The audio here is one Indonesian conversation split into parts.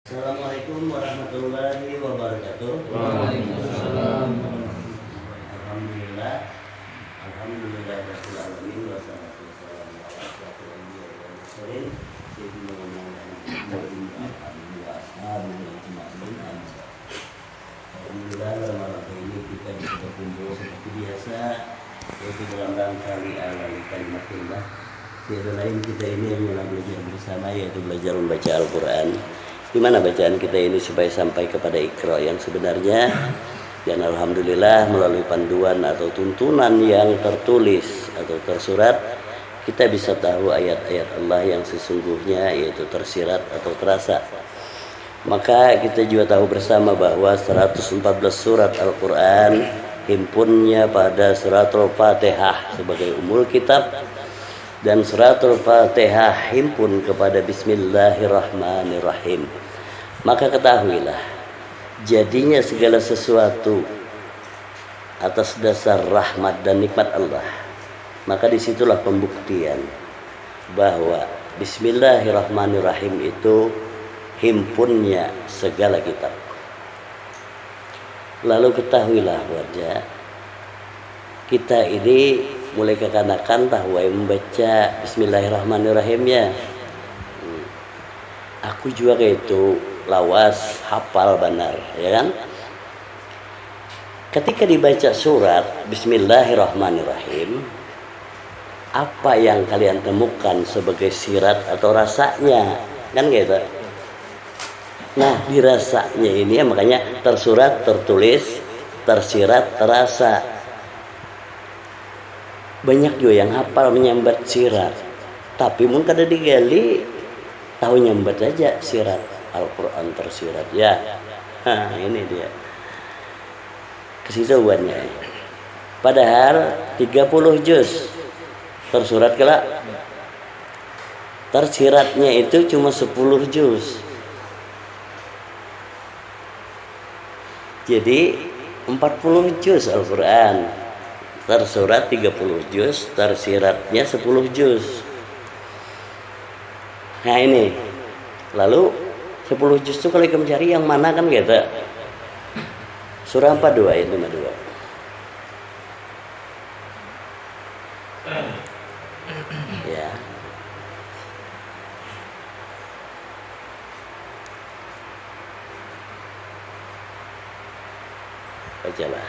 Assalamualaikum warahmatullahi wabarakatuh. Waalaikumsalam. Alhamdulillah. Alhamdulillahirabbil alamin wassalatu wassalamu ala asyrofil anbiya'i wal mursalin sayyidina Muhammadin wa alihi wa ashabihi ajma'in. Alhamdulillah malam ini kita bisa berkumpul seperti biasa, yaitu dalam rangka li'ala'i kalimatillah. Tiada lain kita ini yang belajar bersama, yaitu belajar membaca Al-Quran. Di mana bacaan kita ini supaya sampai kepada Iqra yang sebenarnya. Dan alhamdulillah melalui panduan atau tuntunan yang tertulis atau tersurat, kita bisa tahu ayat-ayat Allah yang sesungguhnya, yaitu tersirat atau terasa. Maka kita juga tahu bersama bahwa 114 surat Al-Quran himpunnya pada suratul Fatihah sebagai umul kitab, dan suratul Fatihah himpun kepada Bismillahirrahmanirrahim. Maka ketahuilah, jadinya segala sesuatu atas dasar rahmat dan nikmat Allah. Maka disitulah pembuktian bahwa Bismillahirrahmanirrahim itu himpunnya segala kitab. Lalu ketahuilah wajah kita ini mulai kekanakan tahu membaca Bismillahirrahmanirrahim ya. Aku juga kayak itu lawas hafal benar, ya kan? Ketika dibaca surat Bismillahirrahmanirrahim, apa yang kalian temukan sebagai sirat atau rasanya? Kan gitu. Nah, di rasanya ini ya, makanya tersurat, tertulis, tersirat, terasa. Banyak juga yang hafal menyambat sirat, tapi mungkin kada digali, tahu nyambat aja sirat Al-Quran tersirat ya. Ini dia kesisuannya. Padahal 30 juz tersurat kelak, tersiratnya itu cuma 10 juz. Jadi 40 juz Al-Quran, tersurat 30 juz, tersiratnya 10 juz. Nah ini, lalu 10 juz itu kalau kita mencari yang mana kan gitu. Surah 42 ayat 52. Ya. Bacalah.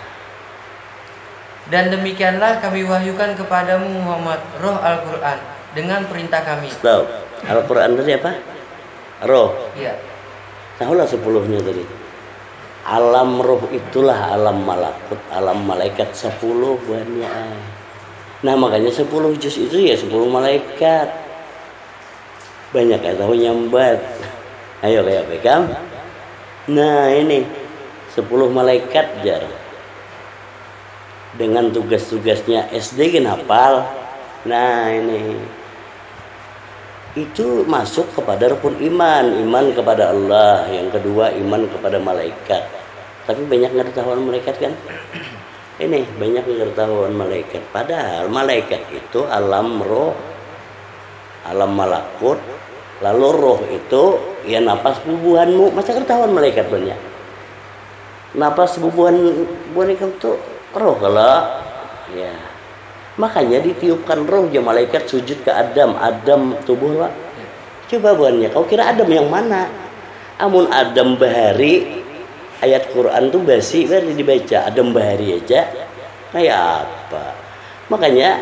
Dan demikianlah kami wahyukan kepadamu Muhammad roh Al-Quran dengan perintah kami. Stop. Al-Quran tadi apa? Roh. Iya. Tahulah 10-nya tadi. Alam roh itulah alam malakut, alam malaikat 10 banyak. Nah makanya 10 juz itu ya 10 malaikat. Banyak yang tahu nyambat. Ayo kayak Bekam. Nah ini 10 malaikat jar. Dengan tugas-tugasnya SD kan hafal. Nah ini itu masuk kepada rukun iman kepada Allah, yang kedua iman kepada malaikat. Tapi banyak pengetahuan malaikat kan? Ini banyak pengetahuan malaikat. Padahal malaikat itu alam roh, alam malakut. Lalu roh itu ya napas bubuhanmu. Masa ketahuan malaikat banyak? Napas bubuhan itu roh kalau ya. Makanya ditiupkan roh ya malaikat sujud ke Adam tubuh lah. Coba buannya, kau kira Adam yang mana? Amun Adam bahari, ayat Quran tuh basi baru dibaca. Adam bahari aja kayak apa? Makanya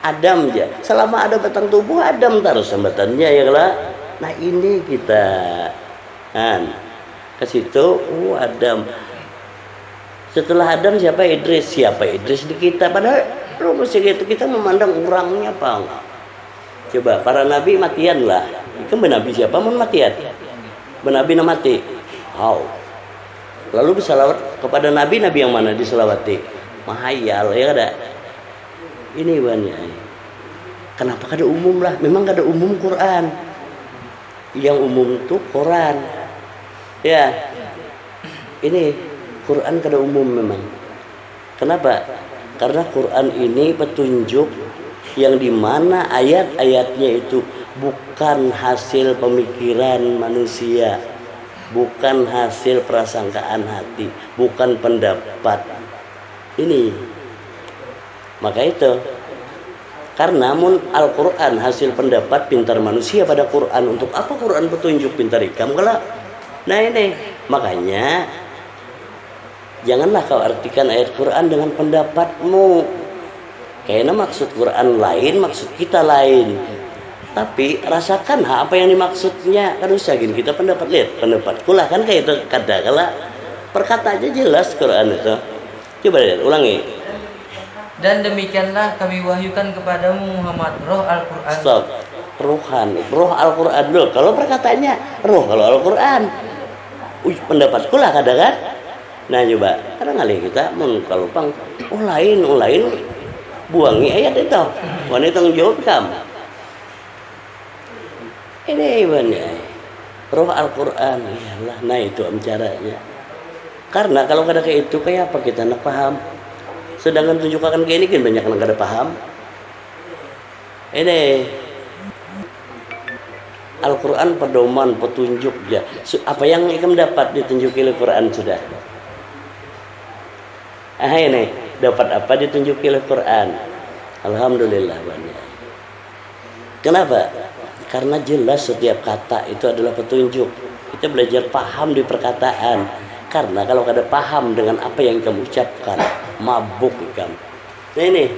Adam aja. Selama ada batang tubuh Adam terus sambatannya ya lah. Nah ini kita kan ke situ Adam. Setelah Adam siapa? Idris. Siapa Idris di kita? Padahal rumus gitu kita memandang orangnya apa enggak? Coba para nabi matian lah. Kan benabi siapa? Mun matian. Benabi na mati. How? Lalu bersalawat kepada nabi yang mana diselawati? Mahayal ya ada. Ini banyak. Kenapa kada umum lah? Memang kada umum Quran. Yang umum tuh Quran. Ya. Ini Quran kada umum memang. Kenapa? Karena Quran ini petunjuk yang dimana ayat-ayatnya itu bukan bukan hasil pemikiran manusia, bukan hasil prasangkaan hati, bukan pendapat. Ini maka itu karena Al-Quran hasil pendapat pintar manusia pada Quran. Untuk apa Quran petunjuk pintar ikam kalau? Nah ini makanya janganlah kau artikan ayat Quran dengan pendapatmu. Karena maksud Quran lain, maksud kita lain. Tapi rasakan apa yang dimaksudnya. Kan usah gini kita pendapat, lihat pendapatku lah kan kayak itu kata-kala perkata aja jelas Quran itu. Coba lihat ulangi. Dan demikianlah kami wahyukan kepadamu Muhammad roh Al-Quran. Stop. Rohani, roh Al-Quran dulu. Kalau perkataannya roh, kalau Al-Quran pendapatku lah kadang kan. Nah coba, karena ngalih kita kalau pang lain buangi ayat itu. Wanita tanggung jawab kamu. Ini ibaratnya roh Al-Quran. Iyalah, nah itu caranya. Karena kalau kada kayak itu kayak apa kita nak paham. Sedangkan tunjukkan kayak ini kan banyak yang kada paham. Ini Al-Quran pedoman, petunjuk ya. Apa yang ikam dapat ditunjuki Al-Quran sudah. Ini dapat apa ditunjuki Al-Quran. Alhamdulillah banyak. Kenapa? Karena jelas setiap kata itu adalah petunjuk. Kita belajar paham di perkataan. Karena kalau kada paham dengan apa yang kamu ucapkan, mabuk kamu. Nah ini,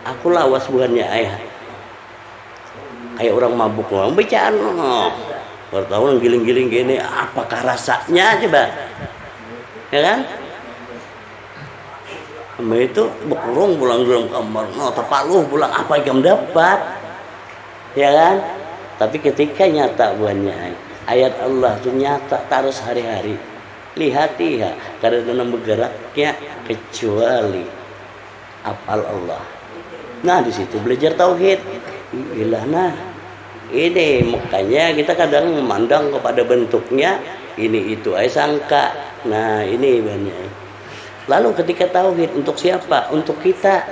aku lawas bukannya ayah. Kayak orang mabuk ngomong bacaan. Bertahun giling-giling gini, apakah rasanya coba? Ya kan? Sama itu berkurung pulang dalam kamar, terpaluh pulang apa yang kamu dapat? Ya kan? Tapi ketika nyata buahnya ayat Allah itu nyata terus hari-hari. Lihatiha karena dalam bergeraknya kecuali apal Allah. Nah di situ belajar tauhid. Ilah nah ini makanya kita kadang memandang kepada bentuknya ini itu sangka. Nah ini banyak. Lalu ketika tauhid untuk siapa? Untuk kita.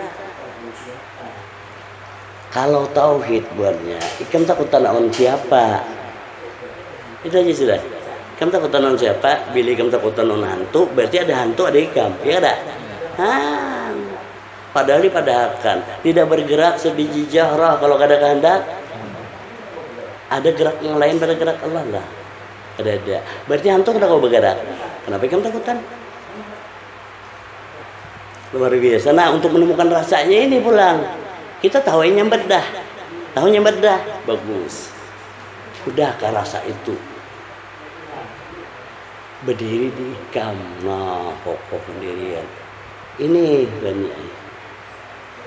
Kalau tauhid buatnya, ikam takutan on siapa? Itu aja sudah. Ikam takutan on siapa? Bila ikam takutan on hantu, berarti ada hantu, ada ikam. Ya ada? Padahal dipadahkan tidak bergerak sebiji jahrah kalau kada kehendak. Ada gerak yang lain pada gerak Allah lah. Ada. Berarti hantu kada kau bergerak. Kenapa ikam takutan? Luar biasa. Nah untuk menemukan rasanya ini pulang. Kita tahu yang bedah. Tahunya bedah. Bagus. Udahkah rasa itu? Berdiri di ikam. Nah kokoh pendirian. Ini banyak.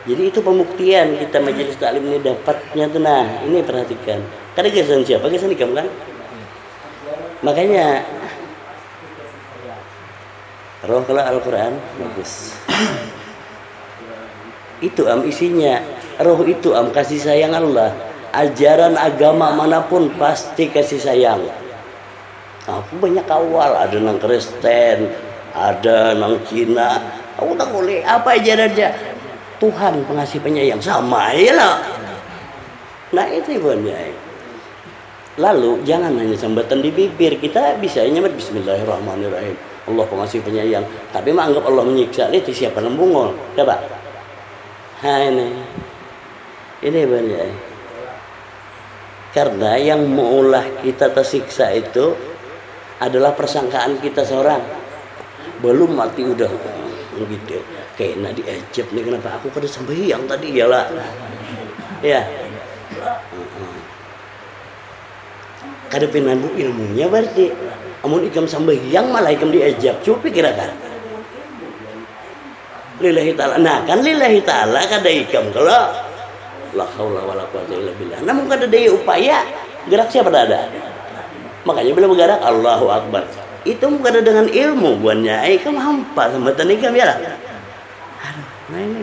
Jadi itu pembuktian kita majelis taklim ini dapatnya tuh. Nah ini perhatikan. Karena gesan siapa? Gesan ikam kan? Makanya roh kalau Al-Quran bagus. Itu isinya. Roh itu kasih sayang Allah. Ajaran agama manapun pasti kasih sayang. Aku banyak awal, ada nang Kristen, ada nang Cina. Aku tak boleh apa ajarannya. Tuhan pengasih penyayang sama ya lah. Nah itu ibaratnya. Lalu jangan hanya sambatan di bibir. Kita bisa nyebut Bismillahirrahmanirrahim. Allah pengasih penyayang. Tapi menganggap Allah menyiksa. Itu siapa nembungol? Coba. Ini banyak. Karena yang maulah kita tersiksa itu adalah persangkaan kita seorang. Belum mati udah gitu. Kayaknya diajab nih kenapa aku kada sembahyang tadi ya lah. Ya. Kada penandu ilmunya berarti. Amun ikam sembahyang malah ikam diajab. Coba pikirkan. Lillahi ta'ala. Nah kan lillahi ta'ala kada ikam kalau la haula wala quwwata illa billah. Namun kada daya upaya gerak siapa ada. Makanya bila bergerak Allahu Akbar. Itu kada dengan ilmu buannya. Kamu hampa sama ikam ya lah. Nah ini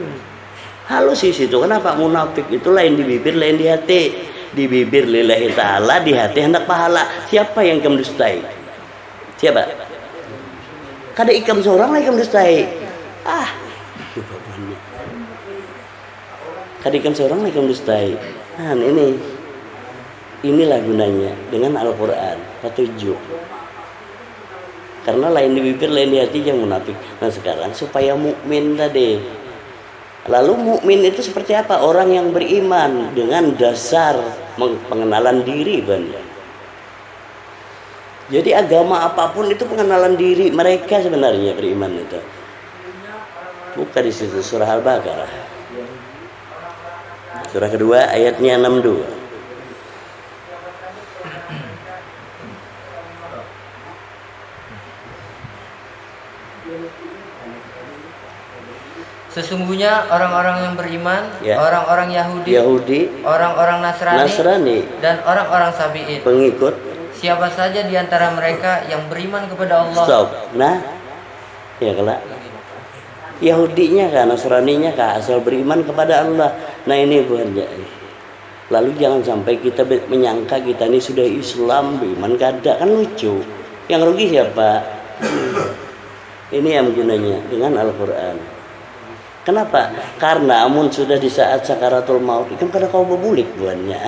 halus sih itu. Kenapa munafik itu lain di bibir lain di hati. Di bibir lillahi ta'ala, di hati hendak pahala. Siapa yang ikam dustai? Siapa? Kada ikam seorang lah ikam dustai. Kada ikam seorang lah ikam dustai. Nah ini Inilah gunanya dengan Al-Quran, petunjuk. Karena lain di bibir, lain di hati yang munafik. Nah sekarang supaya mukmin tadi. Lalu mukmin itu seperti apa? Orang yang beriman dengan dasar pengenalan diri banyak. Jadi agama apapun itu pengenalan diri mereka sebenarnya beriman itu. Buka di situ surah Al-Baqarah. Surah kedua ayatnya 62. Sesungguhnya orang-orang yang beriman, Ya. orang-orang Yahudi, orang-orang Nasrani, dan orang-orang Sabi'in, pengikut. siapa saja di antara mereka yang beriman kepada Allah. Stop. Nah, ya kelak. Yahudinya kah, Nasraninya kah, asal beriman kepada Allah. Nah ini buahnya. Lalu jangan sampai kita menyangka kita ini sudah Islam, beriman kada, kan lucu. Yang rugi siapa? Ini yang gunanya dengan Al-Quran. Kenapa? Karena amun sudah di saat sakaratul maut, itu kada kau berbulik buahnya.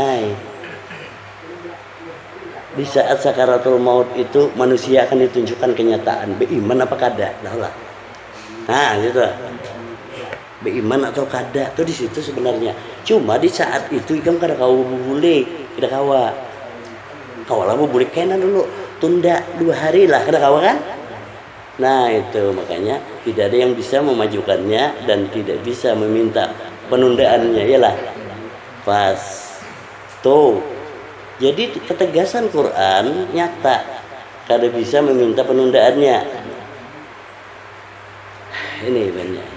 Di saat sakaratul maut itu manusia akan ditunjukkan kenyataan beriman apa kada, lah. Nah, gitu. Beriman atau kada tuh di situ sebenarnya. Cuma di saat itu ikam kada kau berbulik, kada kawa. Kawalah berbulik kena dulu, tunda 2 hari lah kada kawa kan? Nah, itu makanya tidak ada yang bisa memajukannya dan tidak bisa meminta penundaannya, yalah. Pas. Tuh. Jadi ketegasan Quran nyata, kada bisa meminta penundaannya. Ini banyak.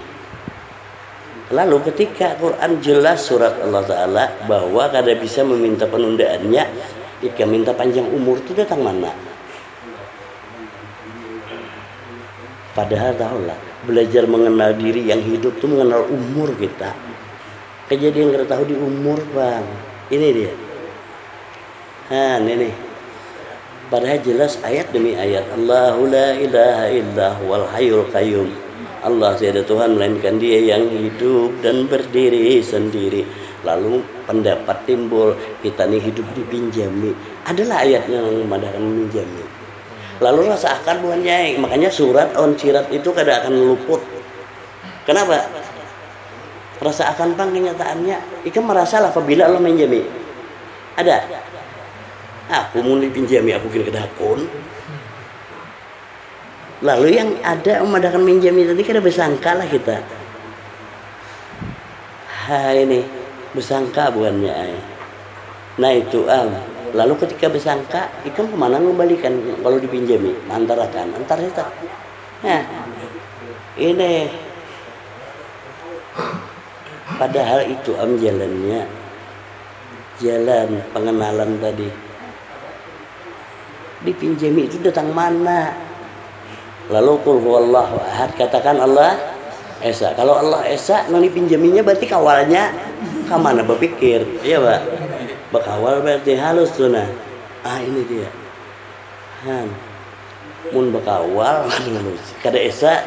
Lalu ketika Quran jelas surat Allah Ta'ala bahwa kada bisa meminta penundaannya, jika minta panjang umur itu datang mana? Padahal tahulah, belajar mengenal diri yang hidup itu mengenal umur kita. Kejadian kita tahu di umur, Bang. Ini dia. Nah, ini. Padahal jelas ayat demi ayat. Allahu la ilaha illa huwal hayyul qayyum. Allah tiada Tuhan melainkan Dia yang hidup dan berdiri sendiri. Lalu pendapat timbul, kita nih hidup dipinjami. Adalah ayatnya yang memandangkan meminjami. Lalu rasakan bukan nyai. Makanya surat on-sirat itu kada akan luput. Kenapa? Rasakan pang kenyataannya. Ikam merasalah apabila Allah menjami. Ada? Aku mau dipinjami, aku kira kedakun. Lalu yang ada memadakan minjami tadi kada bersangka lah kita. Ini bersangka bukannya. Nah itu lalu ketika bersangka, ikam kemana mengembalikan kalau dipinjami? Antara itu. Nah, ini padahal itu jalannya, jalan pengenalan tadi. Dipinjami itu datang mana? Lalu qul huwallahu ahad, katakan Allah esa. Kalau Allah esa, nang dipinjaminya berarti kawalnya kemana berpikir, iya Pak? Bekawal berarti halus tuh nah. Ini dia. Mun bekawal kada esa.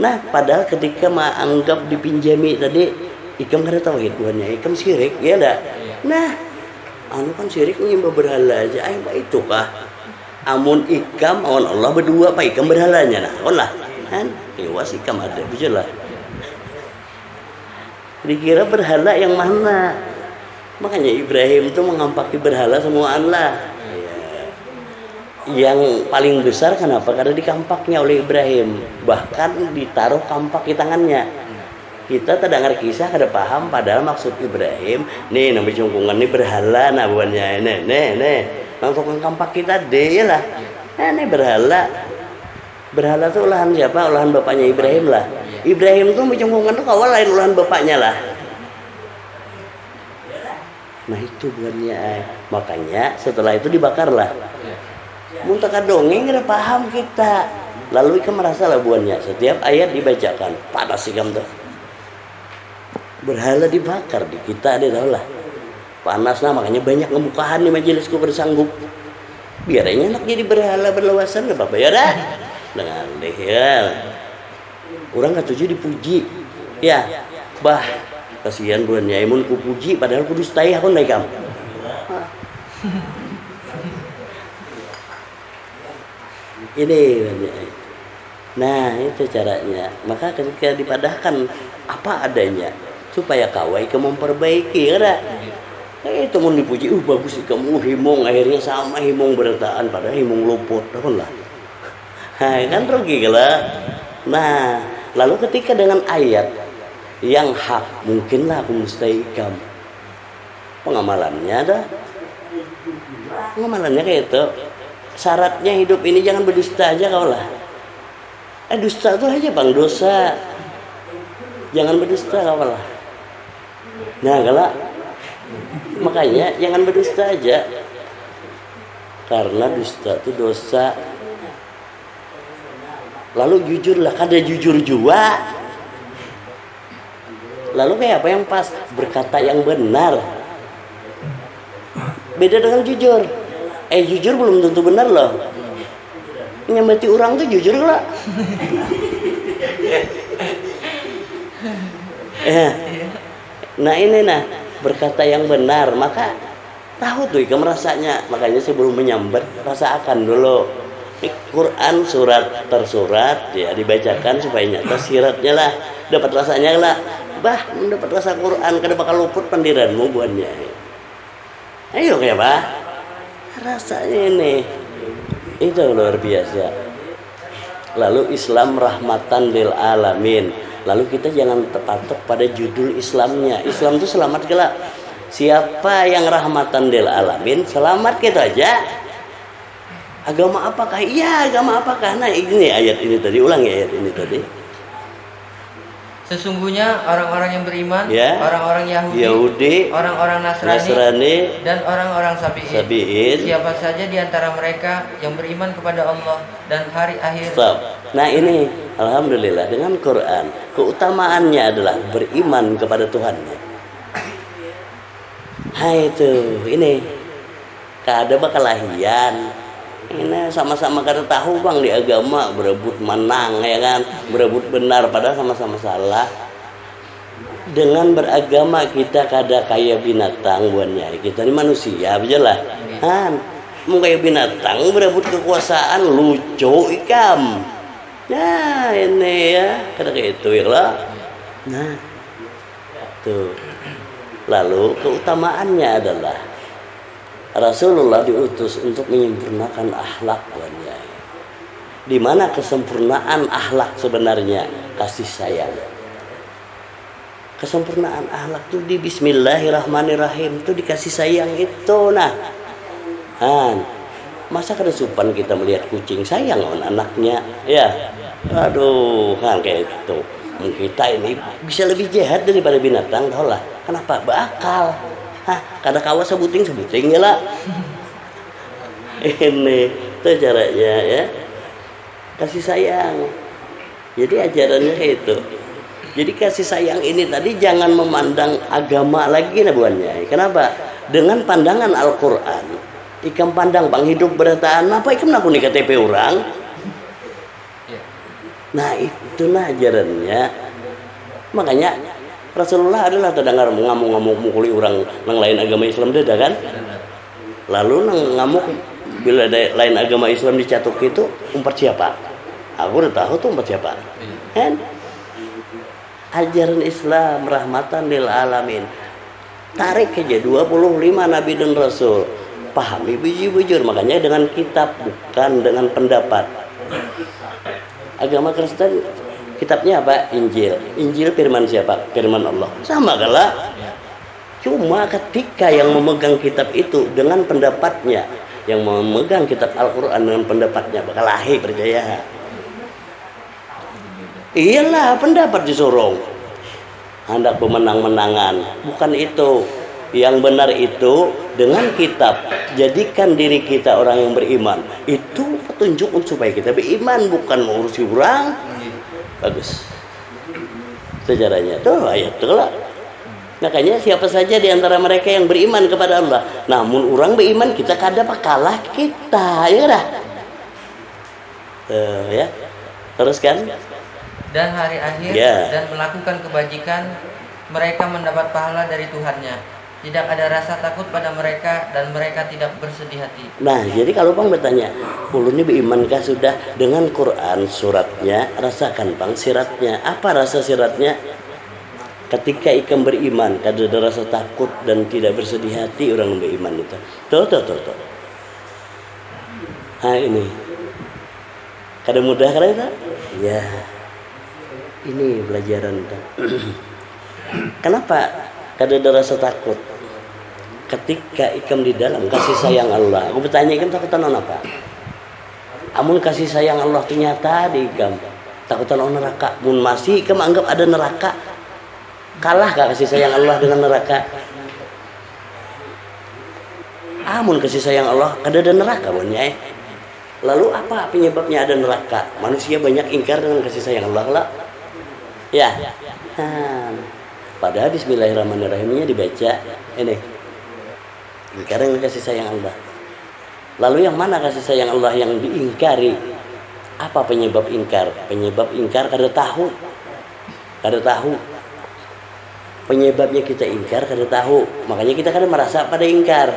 Nah, padahal ketika anggap dipinjami tadi, ikam kada tauhid buahnya, ikam syirik, ya dah. Nah, kan syirik nyembah berhala aja, itu kah? Amun ikam awan Allah berdua apa ikam berhalanya nah, lah. Kan tewas ikam ada bijalah. Dikira berhala yang mana? Makanya Ibrahim itu mengampaki berhala semua Allah. Yang paling besar kenapa? Karena dikampaknya oleh Ibrahim. Bahkan ditaruh kampak di tangannya. Kita tidak ngerti kisah, kada paham. Padahal maksud Ibrahim, nih namanya cungkungan ini berhala, nah bukannya nih. Langsung kampak kita deh lah. Ini berhala. Berhala itu olahan siapa? Olahan bapaknya Ibrahim lah. Ibrahim tuh mencungkungan tuh kawal lain olahan bapaknya lah. Nah itu buahnya. Makanya setelah itu dibakarlah. Muntaka dongeng kada paham kita. Lalu ikam merasa lah buahnya. Setiap ayat dibacakan panas ikam tuh. Berhala dibakar di kita ada tahu lah. Panas nah makanya banyak ngebukahan di majelisku bersanggup. Biar enak jadi berhala berlewasan gak apa-apa ya dah. Dengan deh ya. Orang katuju dipuji. Ya. Bah kasihan buahnya imun ku puji padahal kudu stay aku naik kam. Ini nah itu caranya. Maka ketika dipadahkan apa adanya supaya kawai ke memperbaiki kada itu mau dipuji bagus kamu himong akhirnya sama himong bertaan padahal himong luput lah. Kan rugi lah. Nah lalu ketika dengan ayat yang hak mungkinlah aku mustahikam pengamalannya kayak itu. Syaratnya hidup ini jangan berdusta aja kau lah. Dusta itu aja bang dosa. Jangan berdusta kau lah. Nah kalau makanya jangan berdusta aja. Karena dusta itu dosa. Lalu jujurlah, kada jujur juga. Lalu kayak apa yang pas? Berkata yang benar. Beda dengan jujur. Jujur belum tentu benar loh. Nyamati orang tuh jujur lah. Nah ini berkata yang benar. Maka tahu tuh kamu rasanya. Makanya sebelum menyambat rasakan dulu. Quran surat tersurat ya dibacakan supaya nyata siratnya lah. Dapat rasanya lah. Mendapat rasa Quran kada bakal luput pendiranmu buatnya. Ayo kayak apa? Rasanya ini itu luar biasa. Lalu Islam rahmatan lil alamin. Lalu kita jangan terpatok pada judul Islamnya. Islam itu selamat kelak. Siapa yang rahmatan lil alamin selamat gitu aja. Agama apakah? Iya agama apakah? Nah ini ayat ini tadi ulang ya ayat ini tadi. Sesungguhnya orang-orang yang beriman, orang-orang Yahudi, orang-orang Nasrani, dan orang-orang Sabi'in. Siapa saja di antara mereka yang beriman kepada Allah dan hari akhir. Stop. Nah ini, alhamdulillah dengan Quran, keutamaannya adalah beriman kepada Tuhannya. Hai itu, ini kada bakalahian. Ini sama-sama kada tahu bang di agama berebut menang ya kan, berebut benar padahal sama-sama salah. Dengan beragama kita kada kayak binatang buannya. Kita ini manusia aja lah. Mau kayak binatang berebut kekuasaan lucu ikam. Nah ini ya kada kayak itu ya lah. Nah tuh. Lalu keutamaannya adalah Rasulullah diutus untuk menyempurnakan akhlak. Di mana kesempurnaan akhlak sebenarnya? Kasih sayang. Kesempurnaan akhlak itu di Bismillahirrahmanirrahim itu dikasih sayang itu. Masa kada supan kita melihat kucing sayang sama anaknya? Ya, aduh, kayak itu. Kita ini bisa lebih jahat daripada binatang, tau lah. Kenapa? Bakal. Kada kawa sebuting ya lah. Ini itu caranya ya. Kasih sayang. Jadi ajarannya kayak itu. Jadi kasih sayang ini tadi jangan memandang agama lagi buannya. Kenapa? Dengan pandangan Al-Quran, ikam pandang bang hidup berataan apa ikam nak kuning KTP orang. Nah itulah ajarannya. Makanya Rasulullah adalah terdengar ngamuk-ngamuk mukuli orang nang lain agama Islam dah kan. Lalu nang ngamuk bila lain agama Islam dicatuk itu umpat siapa? Aku udah tahu tuh umpat siapa. Kan? Ajaran Islam rahmatan lil alamin. Tarik aja 25 nabi dan rasul. Pahami bujur-bujur makanya dengan kitab bukan dengan pendapat. Agama Kristen kitabnya apa? Injil. Injil firman siapa? Firman Allah. Sama kalah. Cuma ketika yang memegang kitab itu dengan pendapatnya, yang memegang kitab Al-Quran dengan pendapatnya bakal lahir percaya. Iyalah pendapat disorong. Hendak pemenang-menangan. Bukan itu. Yang benar itu dengan kitab. Jadikan diri kita orang yang beriman. Itu petunjuk supaya kita beriman, bukan mengurusi orang. Bagus. Sejarahnya tuh ayat tuh lah. Makanya siapa saja di antara mereka yang beriman kepada Allah. Namun orang beriman kita kada kalah kita, ya dah. Ya. Teruskan. Dan hari akhir dan melakukan kebajikan mereka mendapat pahala dari Tuhannya. tidak ada rasa takut pada mereka dan mereka tidak bersedih hati. Nah, jadi kalau Bang bertanya, ulun ini berimankah sudah dengan Quran suratnya, rasakan Bang siratnya. Apa rasa siratnya? Ketika ikam beriman, kada ada rasa takut dan tidak bersedih hati orang beriman itu. Tuh. Nah ini, kada mudah kada itu? Ya, ini pelajaran. Kenapa kada ada rasa takut? Ketika ikam di dalam kasih sayang Allah. Aku bertanya ikam takutan on apa? Amun kasih sayang Allah ternyata di ikam takutan on neraka. Mun masih ikam anggap ada neraka, kalah gak kasih sayang Allah dengan neraka? Amun kasih sayang Allah kada ada neraka bunnya. Lalu apa penyebabnya ada neraka? Manusia banyak ingkar dengan kasih sayang Allah lah. Ya. Padahal Bismillahirrahmanirrahimnya dibaca ini. Ingkar dengan kasih sayang Allah. Lalu yang mana kasih sayang Allah yang diingkari? Apa penyebab ingkar? Penyebab ingkar kada tahu. Penyebabnya kita ingkar kada tahu. Makanya kita kada merasa pada ingkar.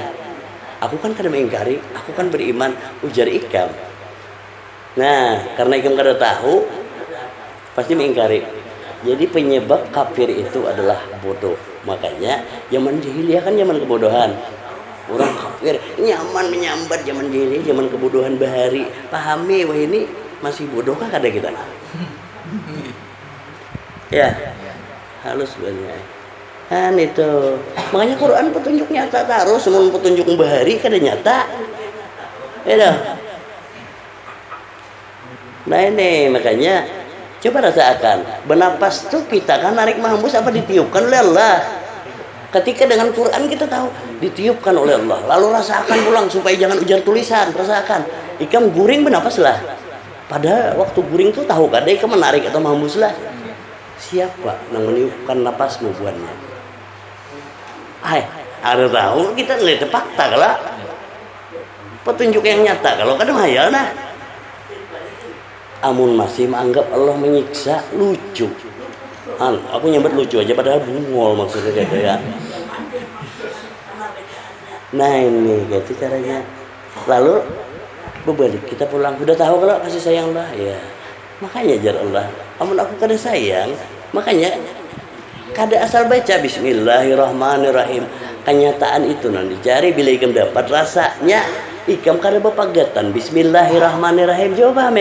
Aku kan kada mengingkari, aku kan beriman, ujar ikam. Nah, karena ikam kada tahu, pasti mengingkari. Jadi penyebab kafir itu adalah bodoh. Makanya zaman jahiliyah kan zaman kebodohan. Orang kafir nyaman menyambat zaman jahiliyah, zaman kebodohan bahari. Pahami wah ini masih bodoh kah kada kita? Ya, halus banyak. Kan itu. Makanya Quran petunjuk nyata taruh, semua petunjuk bahari kada nyata. Ya. Nah ini makanya coba rasakan. Bernapas tuh kita kan narik mahembus apa ditiupkan oleh Allah. Ketika dengan Quran kita tahu ditiupkan oleh Allah. Lalu rasakan pulang supaya jangan ujar tulisan. Rasakan. Ikam guring bernapas lah. Padahal waktu guring tuh tahu kada ikam menarik atau mahembus lah. Siapa yang meniupkan napasmu buatnya? Ada tahu kita ngelihat fakta kalau petunjuk yang nyata kalau kada hayal nah. Amun masih menganggap Allah menyiksa lucu. Aku nyambat lucu aja padahal bungol maksudnya gitu ya. Nah ini gitu caranya. Lalu berbalik kita pulang udah tahu kalau kasih sayang Allah ya. Makanya jar Allah. Amun aku kada sayang, makanya kada asal baca Bismillahirrahmanirrahim. Kenyataan itu nanti cari bila ikam dapat rasanya ikam kada bepagatan Bismillahirrahmanirrahim. Coba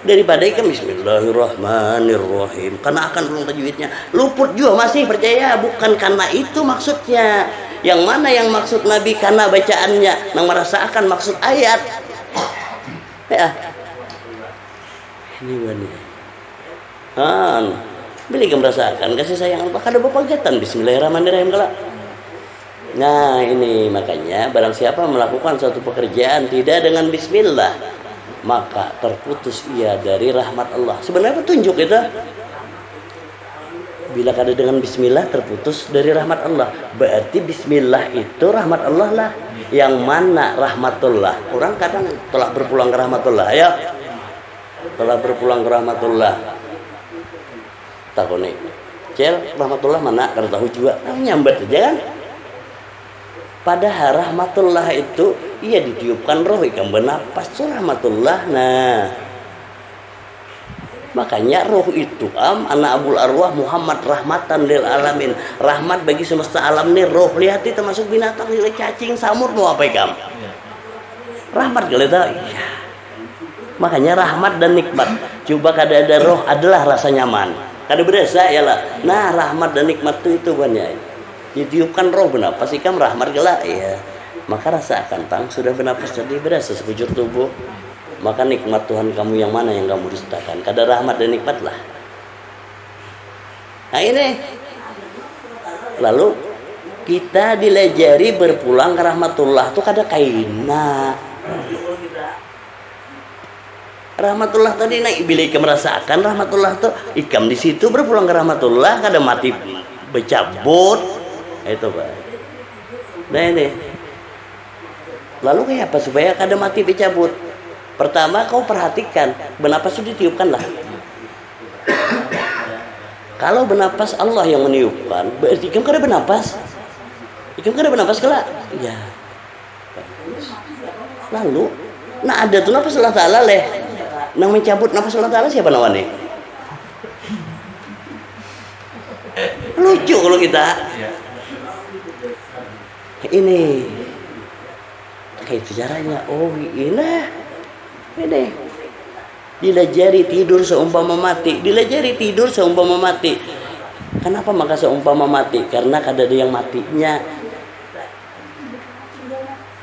daripada ikam Bismillahirrahmanirrahim karena akan ulang tajwidnya luput juga masih percaya bukan karena itu maksudnya. Yang mana yang maksud Nabi karena bacaannya nang merasakan maksud ayat ya. Ini benar. Bila ikam merasakan kasih sayang Allah kada bepagatan Bismillahirrahmanirrahim kala. Nah ini makanya barang siapa melakukan suatu pekerjaan tidak dengan Bismillah maka terputus ia dari rahmat Allah. Sebenarnya petunjuk itu. Bila kada dengan Bismillah terputus dari rahmat Allah. Berarti Bismillah itu rahmat Allah lah. Yang mana rahmatullah? Orang kadang telah berpulang ke rahmatullah ya. Telah berpulang ke rahmatullah. Takone. Cel rahmatullah mana? Kada tahu juga. Nyambat aja kan. Padahal rahmatullah itu ia ditiupkan roh ikam bernapas tuh rahmatullah. Nah makanya roh itu anak abul arwah Muhammad rahmatan lil alamin, rahmat bagi semesta alam nih roh. Lihat itu termasuk binatang nilai cacing samur mau apa ikam rahmat kalau itu iya. Makanya rahmat dan nikmat coba kada ada roh adalah rasa nyaman kada berasa ya lah. Nah rahmat dan nikmat itu banyak ditiupkan roh bernapas ikam rahmat gelak ya. Maka rasakan tang sudah bernapas jadi berasa sekujur tubuh. Maka nikmat Tuhan kamu yang mana yang kamu dustakan? Kada rahmat dan nikmat lah. Nah ini lalu kita dilajari berpulang ke rahmatullah tuh kada kaina. Rahmatullah tadi naik bila ikam merasakan rahmatullah tuh ikam di situ berpulang ke rahmatullah kada mati bercabut. Itu Pak. Nah ini. Lalu kayak apa supaya kada mati dicabut? Pertama kau perhatikan bernapas itu ditiupkan lah. Kalau bernapas Allah yang meniupkan, berarti kamu kada bernapas. Ikam kada bernafas kelak. Ya. Lalu, nah ada tuh nafas Allah Ta'ala leh. Nang mencabut nafas Allah Ta'ala siapa nawane? Lucu kalau kita. Ini. Kayak itu caranya. Oh ini. Dilajari tidur seumpama mati. Dilajari tidur seumpama mati. Kenapa maka seumpama mati? Karena kada ada yang matinya.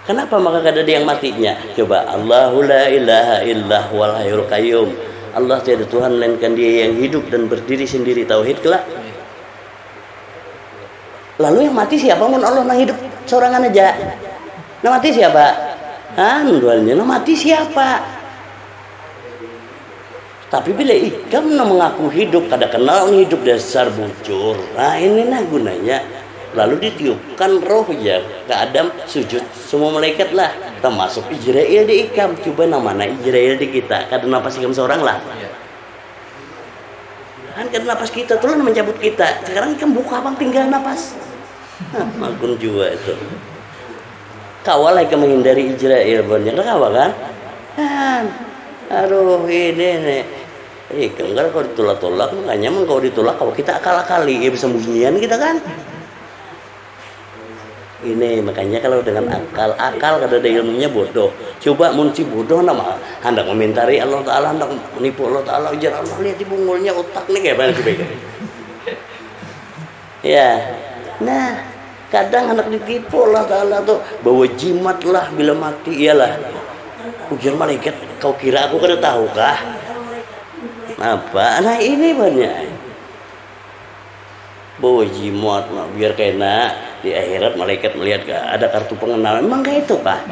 Kenapa maka kada ada yang matinya? Coba Allahu la ilaha illah wal hayyul qayyum. Allah tiada Tuhan melainkan Dia yang hidup dan berdiri sendiri, tauhid kelak. Lalu yang mati siapa? Mun Allah nang hidup sorangan aja. Nah mati siapa? Dualnya nah mati siapa? Tapi bila ikam mengaku hidup, kada kenal hidup dasar bujur. Nah ini nah gunanya. Lalu ditiupkan roh ya ke Adam, sujud semua malaikat lah, termasuk Israel di ikam. Coba namanya Israel di kita, kada napas ikam seorang lah. Kan kada napas kita tuh lah mencabut kita. Sekarang ikam buka abang tinggal napas. Magun juga itu. Kawal ikam menghindari Israel, banyak kawal kan? Aduh ini nih. Enggak kalau ditolak-tolak makanya kalau ditolak kalau kita akal-akali ya bisa musnyian kita kan. Ini makanya kalau dengan akal kada ada ilmunya bodoh. Coba munci bodoh nama hendak komentari Allah Ta'ala, hendak menipu Allah Ta'ala, ujar Allah lihat di bungulnya otak nih kayak mana coba. Ya. Nah, kadang hendak ditipu Allah Ta'ala tuh bawa jimat lah bila mati iyalah. Ujar malaikat, kau kira aku kada tahu kah? Apa? Nah ini banyak. Bawa jimat biar kena di akhirat malaikat melihat ada kartu pengenalan. Emang kayak itu kah?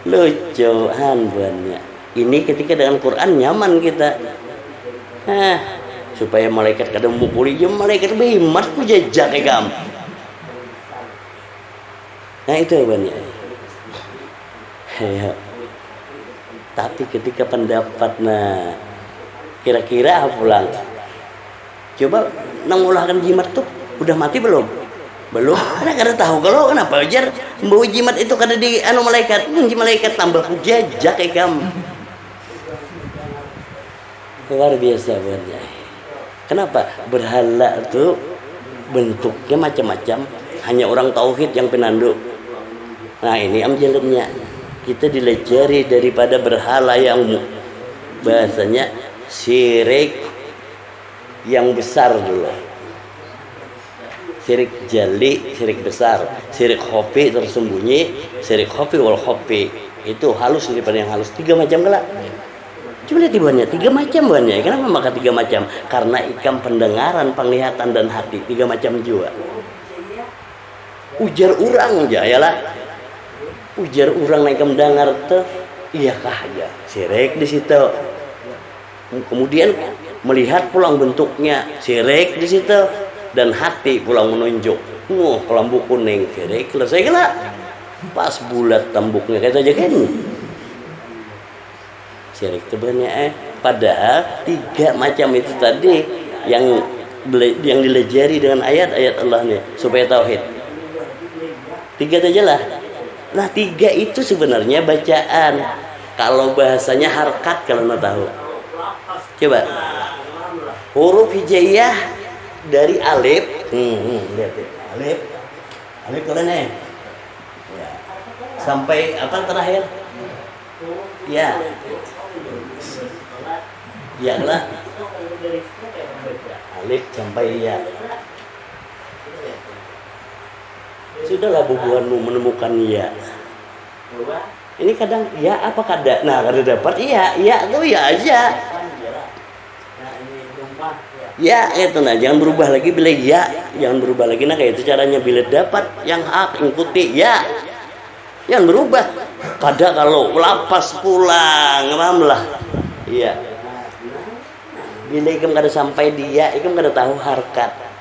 Lucuan banyak. Ini ketika dengan Quran nyaman kita. Supaya malaikat kada mukuli jam malaikat bimat ku jejak ikam. Nah itu banyak. Ya. Tapi ketika pendapat kira-kira apa pulang? Coba nang ulahkan jimat tuh udah mati belum? Belum. Karena kada tahu kalau kenapa ujar membawa jimat itu kada di malaikat. Malaikat tambah jejak ikam. Luar biasa banyak. Kenapa? Berhala tuh bentuknya macam-macam. Hanya orang tauhid yang penanduk. Nah ini jalannya. Kita dilajari daripada berhala yang bahasanya syirik yang besar dulu. Syirik jali, syirik besar, syirik khofi tersembunyi, syirik khofi wal khofi. Itu halus daripada yang halus. 3 macam kelak. Cuma lihat banyak 3 macam banyak. Kenapa maka 3 macam? Karena ikam pendengaran, penglihatan dan hati 3 macam juga. Ujar orang aja ya lah. Ujar orang naik mendengar tuh, iyakah aja syirik di situ. Kemudian melihat pulang bentuknya syirik di situ dan hati pulang menunjuk. Kelambu kuning syirik selesai kala. Pas bulat tembuknya kayak saja kan. Syirik sebenarnya padahal 3 macam itu tadi yang dilajari dengan ayat-ayat Allah nih supaya tauhid. 3 saja lah. Nah 3 itu sebenarnya bacaan. Kalau bahasanya harkat kalau anda tahu. Coba. Huruf hijaiyah dari alif. Lihat ya. Alif kalian nih. Ya. Sampai apa terakhir? Ya. Ya lah. Alif sampai ya. Sudahlah bubuhanmu menemukan ya. Ini kadang ya apa kada. Nah kada dapat iya tuh ya aja. Ya itu nah jangan berubah lagi bila ya, jangan berubah lagi nah kayak itu caranya bila dapat yang hak ikuti ya. Jangan berubah. Kada kalau lapas pulang, ngamlah. Iya. Bila ikam kada sampai dia, ikam kada tahu harkat.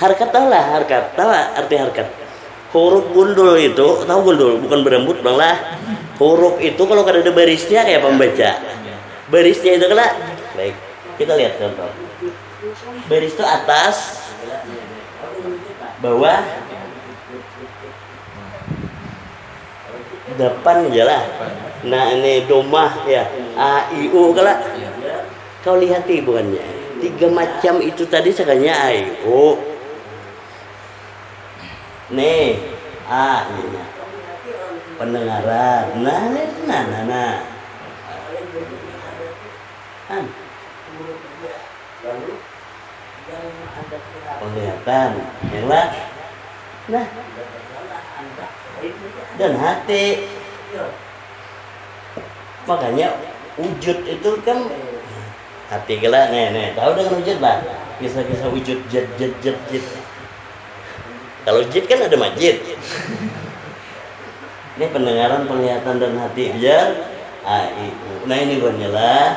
Harkat tahu lah harkat, tahu arti harkat. Huruf gundul itu, tahu gundul bukan berembut bang lah. Huruf itu kalau kada ada barisnya kayak pembaca. Barisnya itu kala, baik kita lihat contoh. Baris itu atas, bawah, depan aja lah. Nah ini domah ya, a i u kelak. Kau lihat bukannya 3 macam itu tadi sekalinya a i u. Nih a ini pendengaran. Nah. Penglihatan, yang lah. Nah, dan hati. Makanya wujud itu kan hati kelak. Nih, tahu dengan wujud lah. Kisah-kisah wujud jid. Kalau jid kan ada majid. Ini pendengaran, penglihatan dan hati biar nah ini buatnya lah.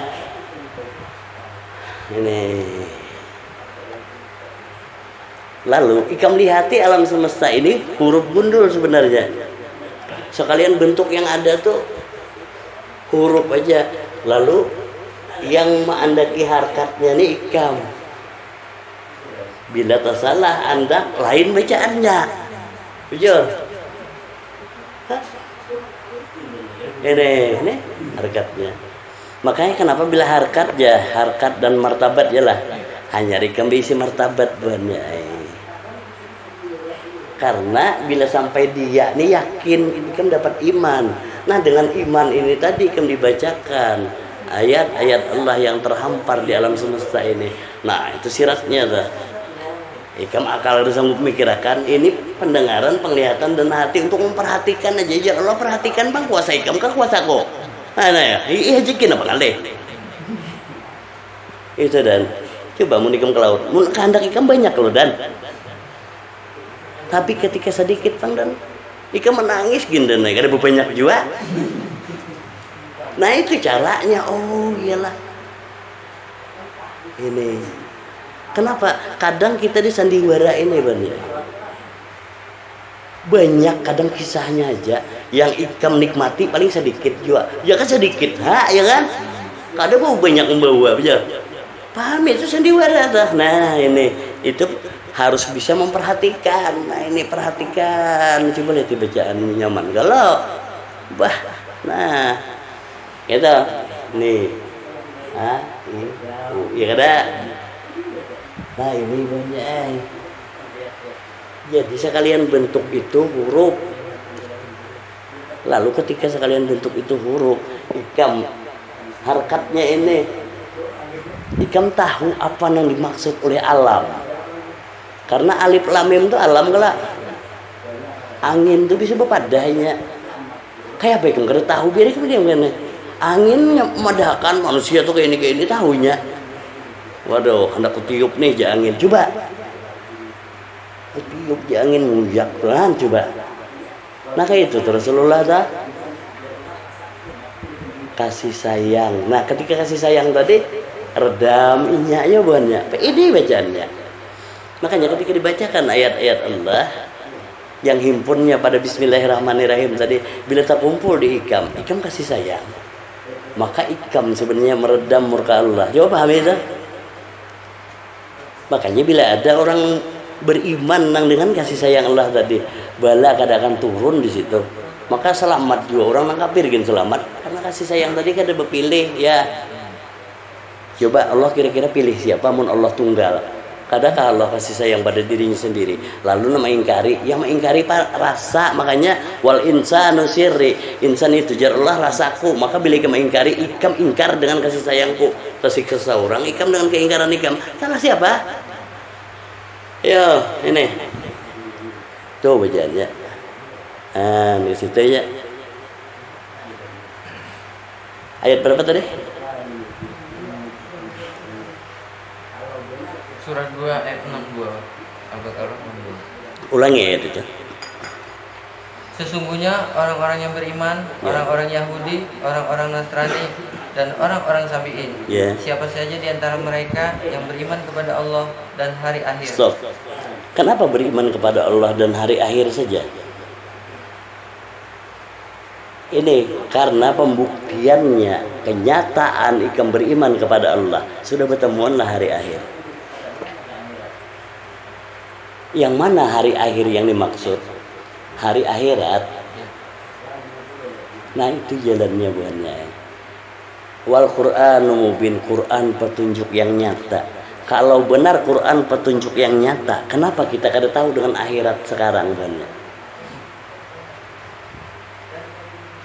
Ini. Lalu ikam lihati alam semesta ini huruf gundul sebenarnya. Sekalian bentuk yang ada tuh huruf aja. Lalu yang mengandaki harkatnya nih ikam. Bila tersalah anda lain bacaannya. Jujur. Ini harkatnya. Makanya kenapa bila harkat dan martabat lah. Hanya ikam isi martabat banyak. Karena bila sampai dia nih yakin ini kan dapat iman. Nah dengan iman ini tadi kan dibacakan ayat-ayat Allah yang terhampar di alam semesta ini. Nah itu syaratnya dah. Ikam akal harus sanggup mikirkan ini pendengaran, penglihatan dan hati untuk memperhatikan aja. Ya Allah perhatikan bang kuasa ikam ke kuasa kok. Nah ya, iya jekin apa kali? Itu dan coba mau ikam ke laut, mau kehendak ikam banyak loh dan. Tapi ketika sedikit bang dan ikan menangis gini dan ada banyak juga. Nah itu caranya. Oh iyalah. Ini kenapa kadang kita di sandiwara ini bang ya. Banyak kadang kisahnya aja yang ikam nikmati paling sedikit juga. Ya kan sedikit, ya kan? Kadang mau banyak membawa aja. Paham itu sandiwara dah. Nah ini itu harus bisa memperhatikan. Nah ini perhatikan, coba lihat bacaan nyaman kalau nah gitu nih ini ya kada. Nah ini banyak. Jadi sekalian bentuk itu huruf. Lalu ketika sekalian bentuk itu huruf, ikam harkatnya ini ikam tahu apa yang dimaksud oleh alam. Karena alif lam mim itu alam kelak. Angin itu bisa berpadanya. Kayak apa ikam kada tahu biar ikam dia kan. Angin memadahkan manusia tuh kayak ini tahunya. Waduh, hendak kutiup nih ja angin. Coba. Kutiup ja angin nguyak Tuhan coba. Nah kayak itu Rasulullah dah kasih sayang. Nah ketika kasih sayang tadi redam inyaknya bukannya. Ini bacaannya. Makanya ketika dibacakan ayat-ayat Allah yang himpunnya pada Bismillahirrahmanirrahim tadi, bila terkumpul di ikam kasih sayang, maka ikam sebenarnya meredam murka Allah. Coba paham itu? Makanya bila ada orang beriman dengan kasih sayang Allah tadi, bala kadang akan turun di situ. Maka selamat juga orang nang kafir gin selamat karena kasih sayang tadi kada berpilih ya. Coba Allah kira-kira pilih siapa mun Allah tunggal. Kadang Allah kasih sayang pada dirinya sendiri, lalu nama ingkari, yang mengingkari rasa. Makanya wal insanu sirri, insan itu jar Allah rasaku. Maka bila ikam mengingkari, ikam ingkar dengan kasih sayangku. Tersiksa seorang, ikam dengan keingkaran ikam. Salah siapa? Yo ini, tuh bacaannya. Di situ ya. Ayat berapa tadi? Surat 2 ayat 62. Al-Baqarah 62. Ulangi ayat itu. Sesungguhnya orang-orang yang beriman, orang-orang Yahudi, orang-orang Nasrani, dan orang-orang Sabi'in. Siapa saja di antara mereka yang beriman kepada Allah dan hari akhir. Stop. Kenapa beriman kepada Allah dan hari akhir saja? Ini karena pembuktiannya, kenyataan ikam beriman kepada Allah sudah bertemuanlah hari akhir. Yang mana hari akhir yang dimaksud? Hari akhirat. Nah itu jalannya buahnya. Wal Qur'anu mubin, Quran petunjuk yang nyata. Kalau benar Quran petunjuk yang nyata, kenapa kita kada tahu dengan akhirat sekarang buahnya?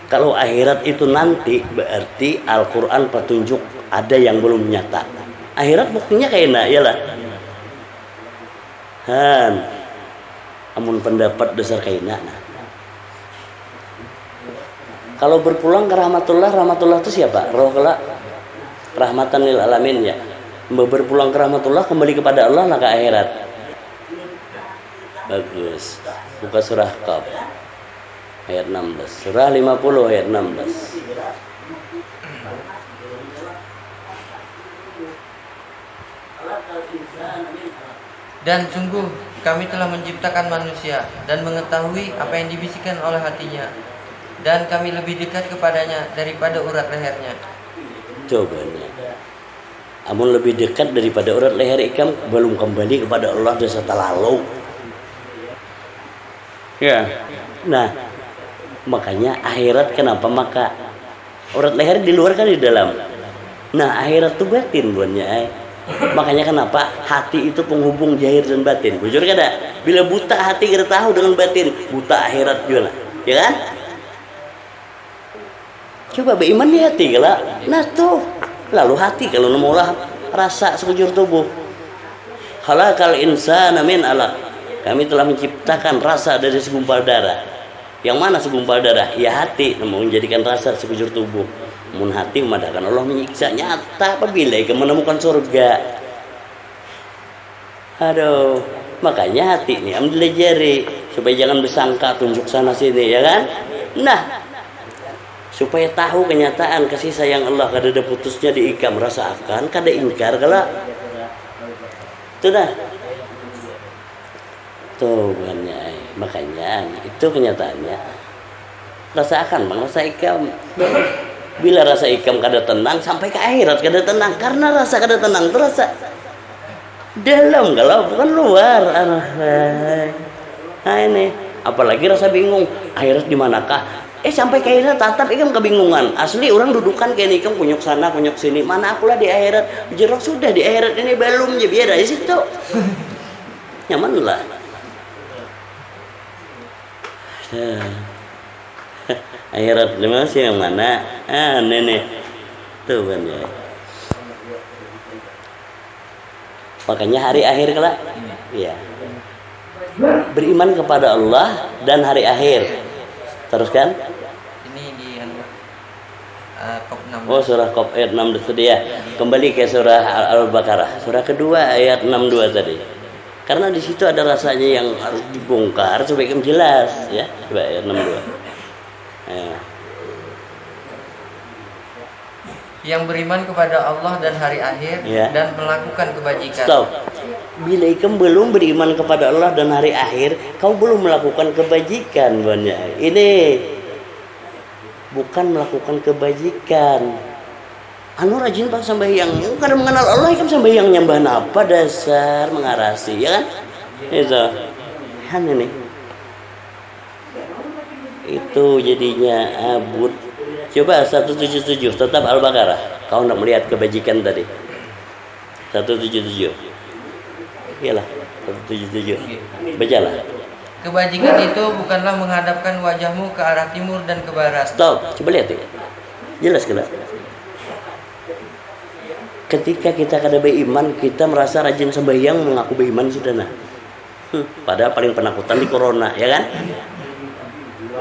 Kalau akhirat itu nanti, berarti Al-Quran petunjuk ada yang belum nyata. Akhirat buktinya kayaknya iyalah. Amun pendapat dasar kayaknya. Kalau berpulang ke rahmatullah, rahmatullah itu siapa? Roh kelak rahmatan lil alamin ya. Berpulang ke rahmatullah, kembali kepada Allah lah ke akhirat. Bagus. Buka surah Qaf ayat 16. Surah 50 ayat 16. Dan sungguh kami telah menciptakan manusia dan mengetahui apa yang dibisikkan oleh hatinya, dan kami lebih dekat kepadanya daripada urat lehernya. Cobanya, amun lebih dekat daripada urat leher ikam, belum kembali kepada Allah dosa lalu. Ya. Nah, makanya akhirat kenapa maka urat leher di luar kan di dalam. Nah, akhirat tuh batin buatnya. Makanya kenapa hati itu penghubung zahir dan batin. Bujur kada? Bila buta hati kita tahu dengan batin, buta akhirat juga, ya kan? Coba beriman di hati kalau, nah tuh, lalu hati kalau nemulah rasa sekujur tubuh. Khalaqal insana min alaq. Kami telah menciptakan rasa dari segumpal darah. Yang mana segumpal darah? Ya hati, mau menjadikan rasa sekujur tubuh. Mun hati memadahkan Allah menyiksa nyata apabila kita menemukan surga. Aduh, makanya hati ini ambil jari supaya jangan bersangka tunjuk sana sini, ya kan? Nah, supaya tahu kenyataan kasih sayang Allah kada ada putusnya diikam, rasa akan kada ingkar kala. Itu dah. Tuh banyak, makanya itu kenyataannya. Rasa akan bang, rasa ikam. Bila rasa ikam kada tenang sampai ke akhirat kada tenang, karena rasa kada tenang itu rasa dalam kalau bukan luar. Nah ini apalagi rasa bingung akhirat di manakah? Sampai ke akhirat tatap ikam kebingungan. Asli orang dudukan kayak ikam kunyuk sana kunyuk sini, mana akulah di akhirat. Jerok sudah di akhirat ini belum, ya biar di situ. Nyaman lah. Akhirat masih yang mana? Nenek tuh kan ya. Makanya hari akhir kelak, ya. Beriman kepada Allah dan hari akhir. Teruskan. Ini di Qaf 6. Oh, surah Qaf ayat 6 tadi ya. Kembali ke surah Al-Baqarah, surah kedua ayat 62 tadi. Karena di situ ada rasanya yang harus dibongkar supaya jelas ya. Coba ayat 62. Yang beriman kepada Allah dan hari akhir dan melakukan kebajikan. Stop. Bila ikam belum beriman kepada Allah dan hari akhir, kau belum melakukan kebajikan banyak. Ini bukan melakukan kebajikan. Anu rajin pak sembahyang, karena mengenal Allah ikam sembahyang nyembah apa dasar mengarasi, ya kan? Itu kan ini. Itu jadinya abud. Coba 177 tetap Al-Baqarah. Kau nak melihat kebajikan tadi. 177. Iyalah 177. Bacalah. Kebajikan itu bukanlah menghadapkan wajahmu ke arah timur dan ke barat. Stop. Coba lihat ya. Jelas kena. Ketika kita kada beriman, kita merasa rajin sembahyang mengaku beriman sudah nah. Padahal paling penakutan di corona, ya kan?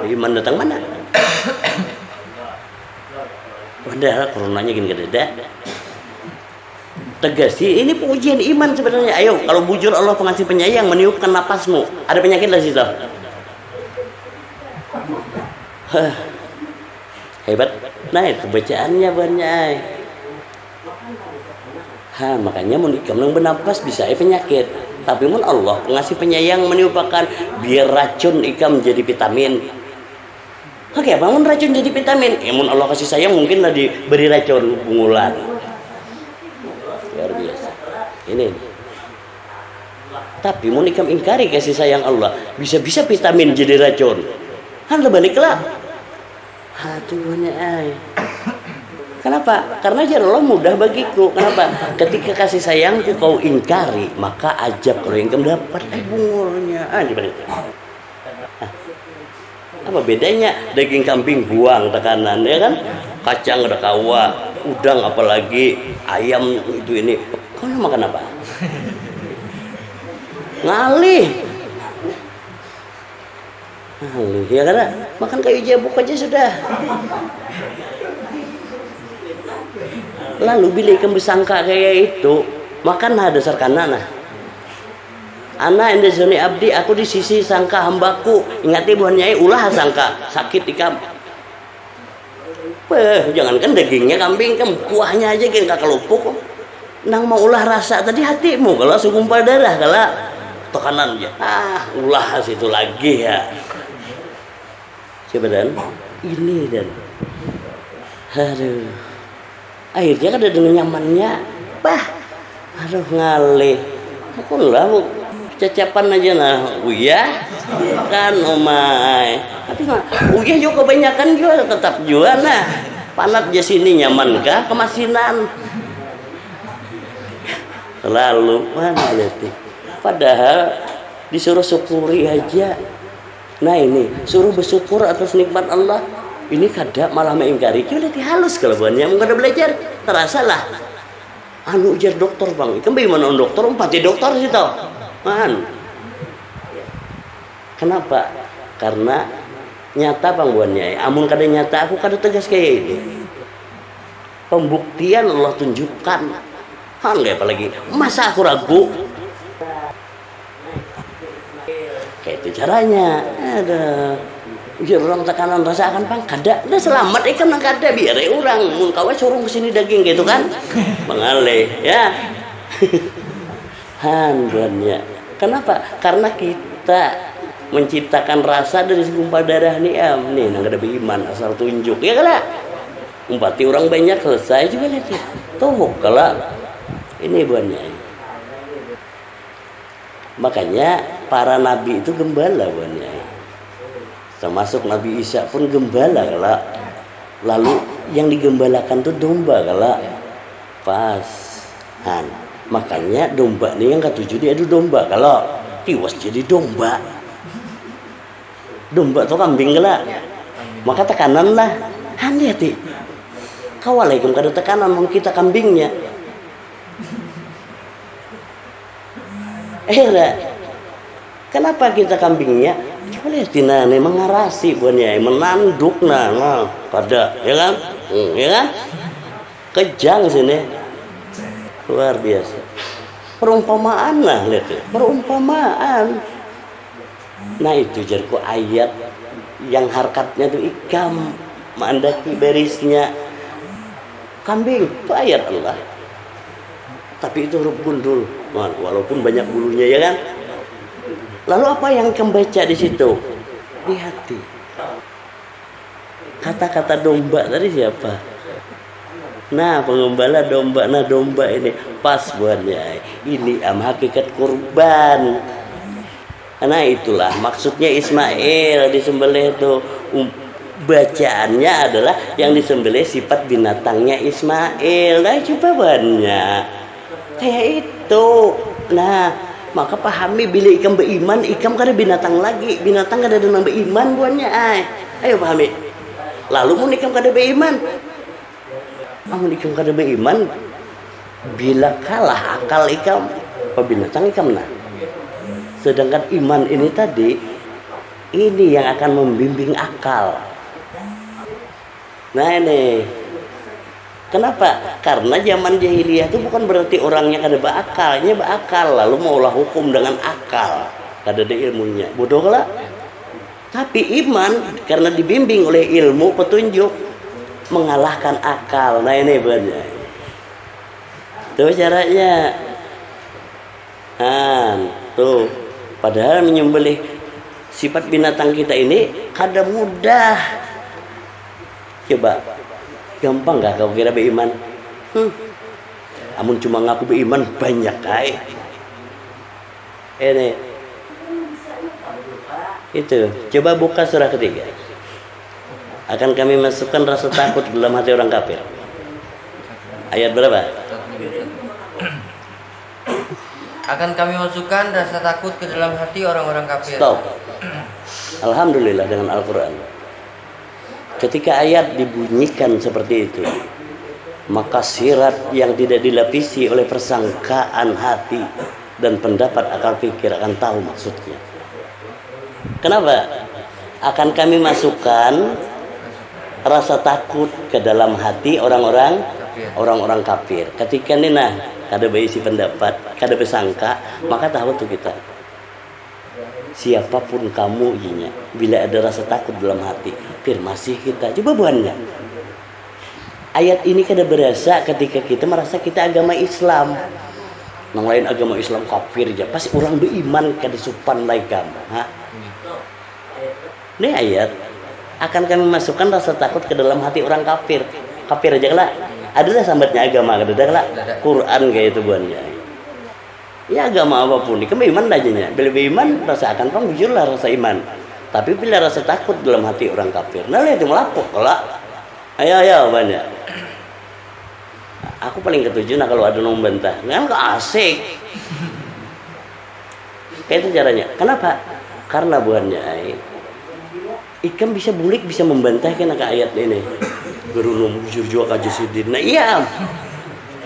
Iman datang mana? Padahal coronanya gini ada. Tegas sih, ini pengujian iman sebenarnya. Ayo, kalau bujur Allah pengasih penyayang meniupkan napasmu, ada penyakit lah situ. Hebat. Nah itu bacaannya banyak. Makanya mun ikam nang bernapas bisa penyakit. Tapi mun Allah pengasih penyayang meniupkan biar racun ikam jadi vitamin. Oke, bangun racun jadi vitamin. Mun Allah kasih sayang mungkin lah diberi racun bungulan. Luar biasa. Ini. Tapi mau ikam ingkari kasih sayang Allah, bisa-bisa vitamin jadi racun. Handa baliklah. Aduhnya ay. Kenapa? Karena jalan Allah mudah bagiku. Kenapa? Ketika kasih sayangku kau ingkari, maka ajab kalau yang kamu dapat bungurnya. Apa bedanya daging kambing buang tekanan ya kan? Kacang ada kawa, udang apalagi ayam itu ini. Kau makan apa? Ngalih ya karena makan kayu jabuk aja sudah. Lalu bila ikan bersangka kayak itu, makan dasarkan anak. Anak ende zoni abdi, aku di sisi sangka hambaku. Ingati buhan nyai ulah sangka sakit ikam. Jangankan dagingnya kambing, kan kuahnya aja kayak kelupuk. Nang mau ulah rasa tadi hatimu kalau segumpal darah kalau tekanan aja. Ulah situ lagi ya. Coba dan ini dan aduh. Akhirnya kan ada dengan nyamannya. Aduh ngalih. Aku lah mau cacapan aja nah. Uya kan omai. Tapi uya juga kebanyakan juga tetap juga nah. Panat aja sini nyaman kah kemasinan. Lalu mana letih. Padahal disuruh syukuri aja. Nah ini suruh bersyukur atas nikmat Allah. Ini kada malah mengingkari. Kita letih halus kalau buannya mau kada belajar. Terasa lah. Anu ujar dokter bang. Ikan bagaimana dokter? Empati dokter sih tau. Kenapa? Karena nyata bang buannya. Amun kada nyata aku kada tegas kayak ini. Pembuktian Allah tunjukkan. Enggak apalagi masa aku ragu kayak itu caranya. Ada biar orang tekanan rasakan bang kada udah selamat ikan nang kada biar orang mun kawa suruh kesini daging gitu kan mengalih ya. Handuannya kenapa? Karena kita menciptakan rasa dari segumpal darah nih nang kada beriman asal tunjuk ya kala umpati orang banyak selesai juga lihat tuh kala ini buannya. Makanya para nabi itu gembala buannya. Termasuk Nabi Isa pun gembala kala. Lalu yang digembalakan tuh domba kala. Pas. Makanya domba nih yang ketujuh dia itu domba kalau tiwas jadi domba. Domba tuh kambing kala. Maka tekanan lah. Hati-hati. Kawalaikum kada tekanan mau kita kambingnya. Kenapa kita kambingnya? Coba lihat tina nih mengarasi buannya, menanduk nah kada, ya kan? Ya kan? Kejang sini, luar biasa. Perumpamaan lah lihat, perumpamaan. Nah itu jarku ayat yang harkatnya tuh ikam, mandaki berisnya kambing, itu ayat Allah. Tapi itu huruf gundul, walaupun banyak bulunya ya kan. Lalu apa yang kamu baca di situ? Di hati. Kata-kata domba tadi siapa? Nah pengembala domba, nah domba ini pas buatnya. Ini hakikat kurban. Nah itulah maksudnya Ismail disembelih itu. Bacaannya adalah yang disembelih sifat binatangnya Ismail. Nah coba banyak kayak itu. Nah maka pahami bila ikam beriman, ikam kada binatang lagi, binatang kada ada nambah iman buannya. Ayo pahami. Lalu mun ikam kada beriman, mun ikam kada beriman, bila kalah akal ikam, apa binatang ikam nah. Sedangkan iman ini tadi, ini yang akan membimbing akal. Nah ini. Kenapa? Karena zaman jahiliyah itu bukan berarti orangnya kada berakalnya berakal lalu maulah hukum dengan akal, kada ada ilmunya. Bodoh lah. Tapi iman karena dibimbing oleh ilmu petunjuk mengalahkan akal. Nah ini benar. Tuh caranya. Tuh. Padahal menyembelih sifat binatang kita ini kada mudah. Coba. Gampang gak kau kira beriman? Amun cuma ngaku beriman banyak Ini itu. Coba buka surah ketiga. Akan kami masukkan rasa takut dalam hati orang kafir. Ayat berapa? Akan kami masukkan rasa takut ke dalam hati orang-orang kafir. Stop. Alhamdulillah dengan Al-Quran. Ketika ayat dibunyikan seperti itu, maka sirat yang tidak dilapisi oleh persangkaan hati dan pendapat akal pikir akan tahu maksudnya. Kenapa? Akan kami masukkan rasa takut ke dalam hati orang-orang kafir. Ketika nina kada berisi pendapat, kada bersangka, maka tahu tuh kita. Siapapun kamu inya, bila ada rasa takut dalam hati, masih kita. Coba buannya. Ayat ini kada berasa ketika kita merasa kita agama Islam. Yang lain agama Islam kafir aja. Pasti orang beriman kada supan lain kamu. Ini ayat akan kami masukkan rasa takut ke dalam hati orang kafir. Kafir aja lah. Adalah sambatnya agama kada lah. Quran kayak itu buannya. Ya agama apapun, kamu iman aja. Bila iman rasakan kamu jujurlah rasa iman. Tapi bila rasa takut dalam hati orang kafir, nah lihat melapuk lah. Ayo banyak. Aku paling ketujuh kalau ada yang membantah, kan asik. Kayak itu caranya. Kenapa? Karena buahnya ikan bisa bulik bisa membantah kan ayat ini. Berunung jujur juga kajisidin. Nah iya.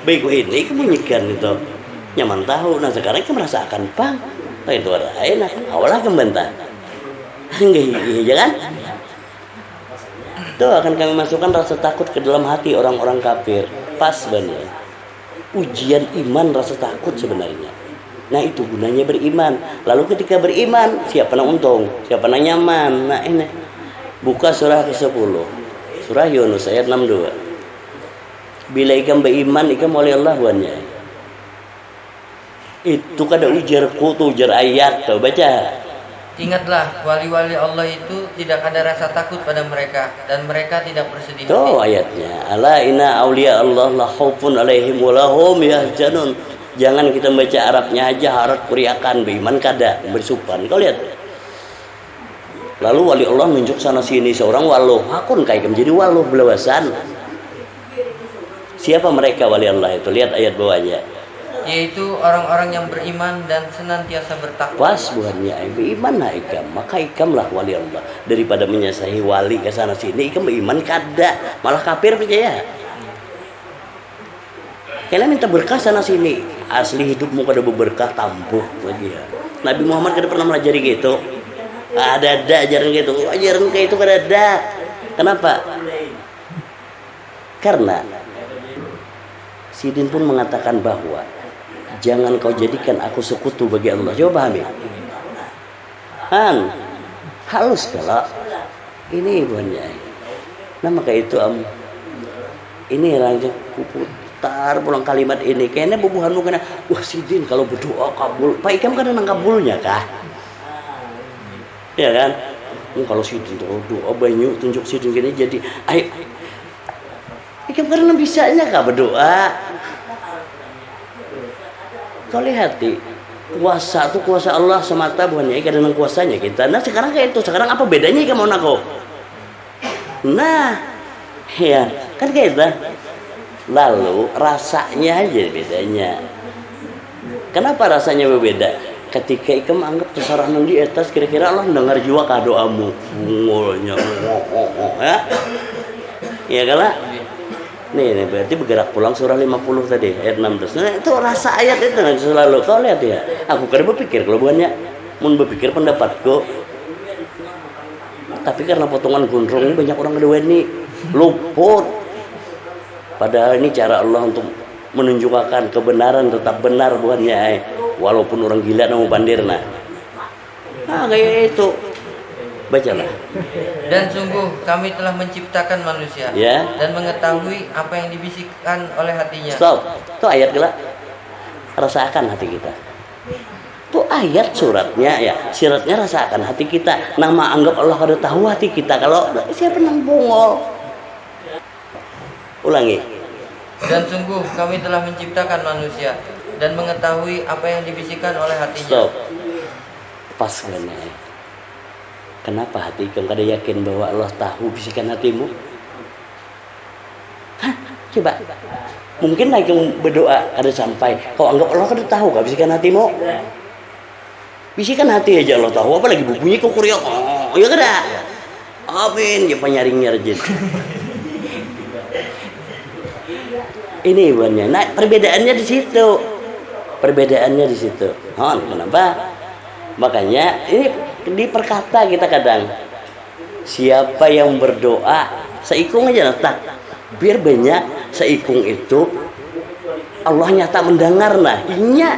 Baik ini kemunyikan itu. Nyaman tahu. Nah sekarang kita merasakan bang. Nah itu ada enak. Awalnya membantah. Enggak jangan. Itu akan kami masukkan rasa takut ke dalam hati orang-orang kafir. Pas benar. Ujian iman rasa takut sebenarnya. Nah itu gunanya beriman. Lalu ketika beriman, siapa yang untung? Siapa yang nyaman? Nah ini. Buka surah ke-10. Surah Yunus ayat 62. Bila ikan beriman, ikan oleh Allah buannya. Itu kada ujarku tuh ujar ayat tuh baca. Ingatlah, wali-wali Allah itu tidak ada rasa takut pada mereka dan mereka tidak bersedih hati. Tuh ayatnya. Ala inna awliya Allah la khaufun alaihim wa lahum yahzanun. Jangan kita baca Arabnya aja harap kuriakan beriman kada bersupan. Kau lihat. Lalu wali Allah nunjuk sana sini seorang waluh. Akun kayak menjadi waluh belawasan. Siapa mereka wali Allah itu? Lihat ayat bawahnya. Yaitu orang-orang yang beriman dan senantiasa bertakwa. Pas buahnya beriman lah ikam, maka ikamlah wali Allah daripada menyasahi wali ke sana sini. Ikam beriman kada, malah kafir percaya. Kalian minta berkah sana sini, asli hidupmu kada berberkah tambuh lagi ya. Nabi Muhammad kada pernah melajari gitu. Ada ajaran gitu, ajaran kayak itu kada ada. Kenapa? Karena Sidin pun mengatakan bahwa jangan kau jadikan aku sekutu bagi Allah. Coba pahami. Halus kalau ini buahnya. Nah maka itu ini raja putar pulang kalimat ini. Kayaknya bubuhanmu kena. Wah Sidin kalau berdoa kabul. Pak Ikam kan nang kabulnya kah? Ya kan? Kalau Sidin doa banyak tunjuk Sidin gini jadi. Ayo. Ikam karena bisanya kah berdoa? Kau lihat kuasa itu kuasa Allah semata bukannya ikan dengan kuasanya kita. Nah sekarang kayak itu. Sekarang apa bedanya ikan mau nako? Nah ya kan kayak itu. Lalu rasanya aja bedanya. Kenapa rasanya berbeda? Ketika ikan anggap terserah di atas kira-kira Allah mendengar juga kah doamu. Ngolnya ya. Ya kalau Nih berarti bergerak pulang surah 50 tadi ayat 16. Nah, itu rasa ayat itu nanti selalu kau lihat ya. Aku kan berpikir kalau bukannya mun berpikir pendapatku. Tapi karena potongan gondrong ini banyak orang kedua ini luput. Padahal ini cara Allah untuk menunjukkan kebenaran tetap benar bukannya walaupun orang gila namu pandirna. Nah kayak itu. Bacalah. Dan sungguh kami telah menciptakan manusia dan mengetahui apa yang dibisikkan oleh hatinya. Stop. Itu ayat gila. Rasakan hati kita. Itu ayat suratnya ya. Suratnya rasakan hati kita. Nama anggap Allah kada tahu hati kita. Kalau siapa nang bungol. Ulangi. Dan sungguh kami telah menciptakan manusia dan mengetahui apa yang dibisikkan oleh hatinya. Stop. pas kan. Kenapa hati ikam kada yakin bahwa Allah tahu bisikan hatimu? Hah? Coba. Mungkin lagi berdoa kada sampai. Kau anggap Allah kada tahu kah bisikan hatimu? Bisikan hati aja Allah tahu. Apalagi bunyi kau kuriok. Oh, ya kada. Amin. Ya penyaringnya rejin. Ini ibunya. Nah, perbedaannya di situ. Perbedaannya di situ. Kenapa? Makanya ini diperkata kita kadang, siapa yang berdoa seikung aja letak, biar banyak seikung itu Allah nyata mendengar. Nah inya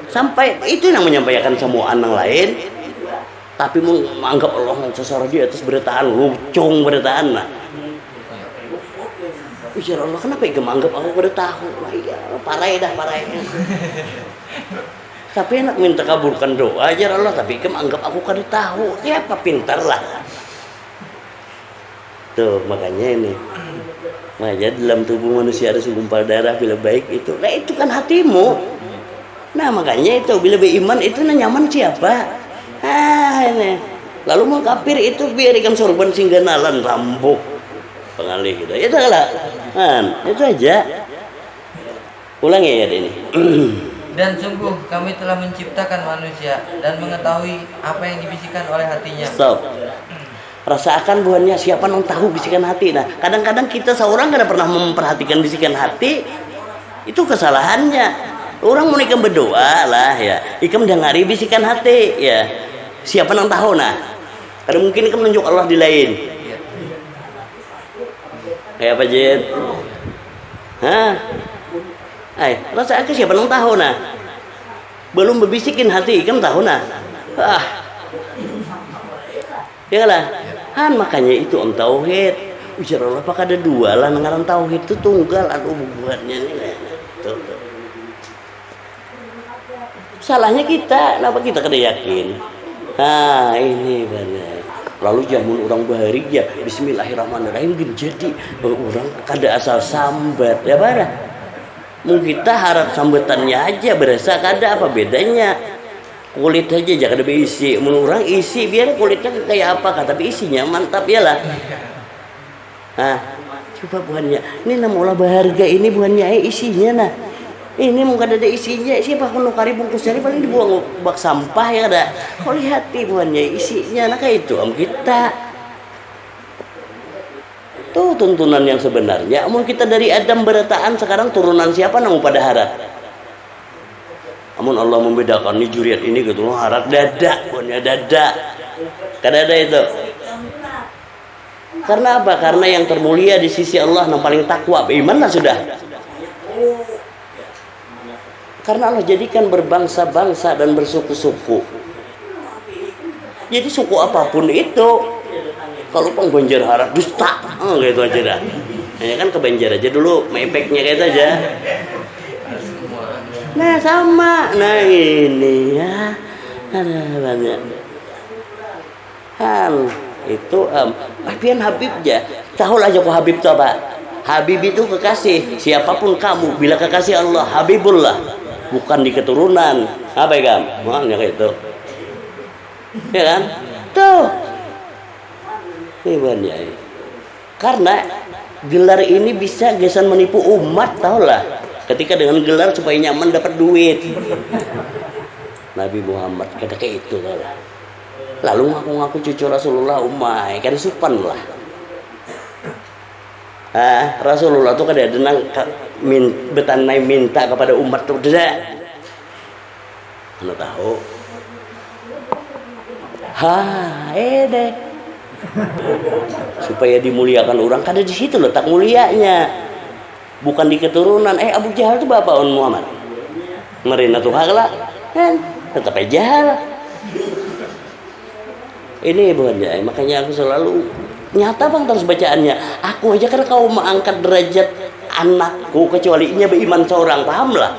sampai itu yang menyampaikan semua anak lain, tapi menganggap Allah seseorang di atas beritaan lucung beritaan. Nah ujar Allah, kenapa ya menganggap aku udah tahu? Nah, iya, parai. Tapi enak minta kabulkan doa aja Allah, tapi kamu anggap aku kada tahu. Siapa pintar lah. Tuh makanya ini. Makanya dalam tubuh manusia ada segumpal darah bila baik itu. Nah itu kan hatimu. Nah makanya itu bila beriman itu nyaman siapa? Ini. Lalu mau kafir itu biar ikam sorban singganalan rambuk pengalih gitu. Itu lah. Itu aja. Ulangi ya ini. Dan sungguh kami telah menciptakan manusia dan mengetahui apa yang dibisikkan oleh hatinya. Stop. Rasakan buahnya, siapa yang tahu bisikan hati. Nah kadang-kadang kita seorang kada pernah memperhatikan bisikan hati. Itu kesalahannya. Orang mau ikam berdoa lah ya, ikam dengari bisikan hati ya. Siapa yang tahu? Nah kada mungkin ikam menunjuk Allah di lain. Kayak apa Jid? Hah? Rasa aku siapa yang tahu nah? Belum berbisikin hati, kamu tahu nah? Ya lah. Makanya itu om tauhid. Ujar Allah apakah ada dua lah nengaran tauhid itu tunggal aduh buatnya nih. Tuh. Salahnya kita, kenapa kita kada yakin? Ini benar. Lalu jamun orang bahagia, bismillahirrahmanirrahim jadi orang kada asal sambat ya barah. Mungkin kita harap sambutannya aja berasa kada apa bedanya. Kulit aja jangan ada isi. Menurut orang isi biar kulitnya kayak apa tapi isinya mantap ya lah. Coba buahnya. Ini namulah berharga ini buahnya isinya nah. Ini mungkin ada isinya. Siapa kan nukari bungkus jadi paling dibuang bak sampah ya ada. Kau lihat buahnya isinya nah kayak itu kita. Tuh tuntunan yang sebenarnya. Amun kita dari Adam berataan sekarang turunan siapa namu pada harat. Amun Allah membedakan nih juriat ini gitu harat dada, buahnya dada. Kada ada itu. Karena apa? Karena yang termulia di sisi Allah yang paling takwa beriman lah sudah. Karena Allah jadikan berbangsa-bangsa dan bersuku-suku. Jadi suku apapun itu, kalau pengbanjar harap dusta, gitu aja dah. Ya kan ke Banjar aja dulu, mepeknya kayak itu aja. Nah sama, nah ini ya, ada banyak. Itu Abian Habib aja, tahu lah aja kok Habib itu apa? Habib itu kekasih, siapapun kamu, bila kekasih Allah, Habibullah, bukan di keturunan. Apa ya kan? Makanya kayak itu, ya kan? Tuh. Ya. Karena gelar ini bisa gesan menipu umat tau lah. Ketika dengan gelar supaya nyaman dapat duit. Nabi Muhammad kata kayak itu tau lah. Lalu ngaku-ngaku cucu Rasulullah umai kan supan lah. Rasulullah tuh kada denang betanai minta kepada umat tuh tidak. Anda tahu? Deh. Supaya dimuliakan orang kada di situ letak mulianya, bukan di keturunan. Abu Jahal itu bapak Muhammad merina tuh hagla kan tetap jahal ini bukannya. Makanya aku selalu nyata bang terus bacaannya aku aja karena kau mengangkat derajat anakku kecuali nya beriman seorang, paham lah.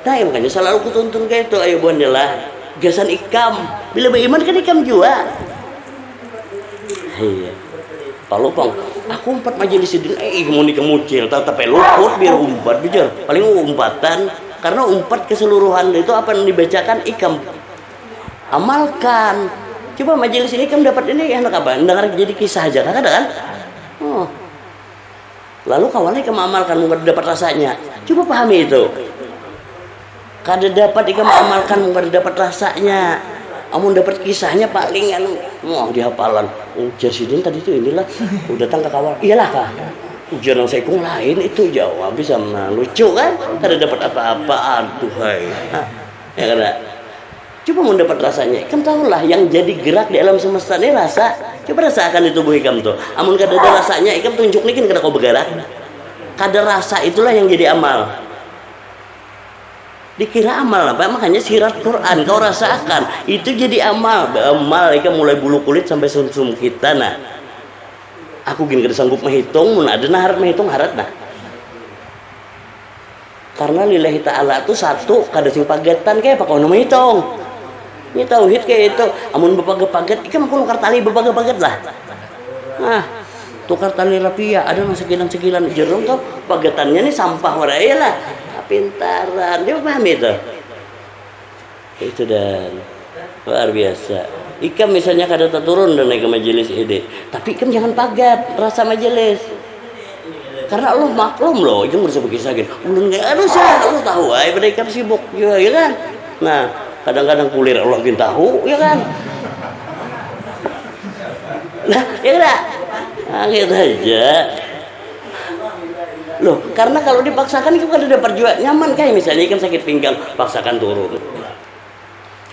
Nah makanya selalu kutuntun kayak itu. Ayo bukannya lah gasan ikam bila beriman kan ikam juga. Iya. Kalau bang, aku umpat majelis din, mau nikah mucil, tapi luput biar umpat bijar, paling umpatan, Karena umpat keseluruhan itu apa yang dibacakan ikam amalkan. Coba majelis ini kamu dapat ini enak apa? Dengar jadi kisah aja kan ada kan? Oh. Lalu kawannya kamu amalkan mungkin dapat rasanya. Coba pahami itu. Kada dapat ikam amalkan mungkin dapat rasanya. Amun dapat kisahnya paling anu di hafalan. Ujar sidin tadi itu inilah udah datang ke kawan. Iyalah kah? Ujar nang saikung lain itu jawab bisa lucu kan? Kada dapat apa-apa aduh hai. Ya kada. Coba mau dapat rasanya. Kamu tahulah yang jadi gerak di alam semesta ini rasa. Coba rasakan di tubuh ikam tuh. Amun kada ada rasanya, ikam tunjuk nih kan kada kau bergerak. Kada rasa itulah yang jadi amal. Dikira amal apa? Makanya sirat Quran kau rasakan. Itu jadi amal. Amal ikam mulai bulu kulit sampai sumsum kita nah. Aku gini kada sanggup menghitung, mun ada naharat menghitung harat nah. Karena lillahi ta'ala itu satu kada sing pagetan kayak apa kau nama hitung. Ini tauhid kayak itu. Amun bepaget-paget ikan aku nukar tali bepaget-paget lah. Nah, tukar tali rapia ada nang sekilan-sekilan jerung tuh pagetannya nih sampah warai lah. Pintaran, dia paham itu. Itu dan luar biasa. Ikam misalnya kada turun dan naik ke majelis ide, tapi ikam jangan pagat rasa majelis. Karena Allah maklum loh, ikam harus berkisah gitu. Ulun nggak ada sah, Allah tahu. Ay, pada ikam sibuk, ya kan? Nah. Kadang-kadang kulir Allah bin tahu, ya kan? Nah, ya enggak? Nah, gitu aja. Loh, karena kalau dipaksakan itu kan dapat juga nyaman kayak misalnya ikan sakit pinggang, paksakan turun.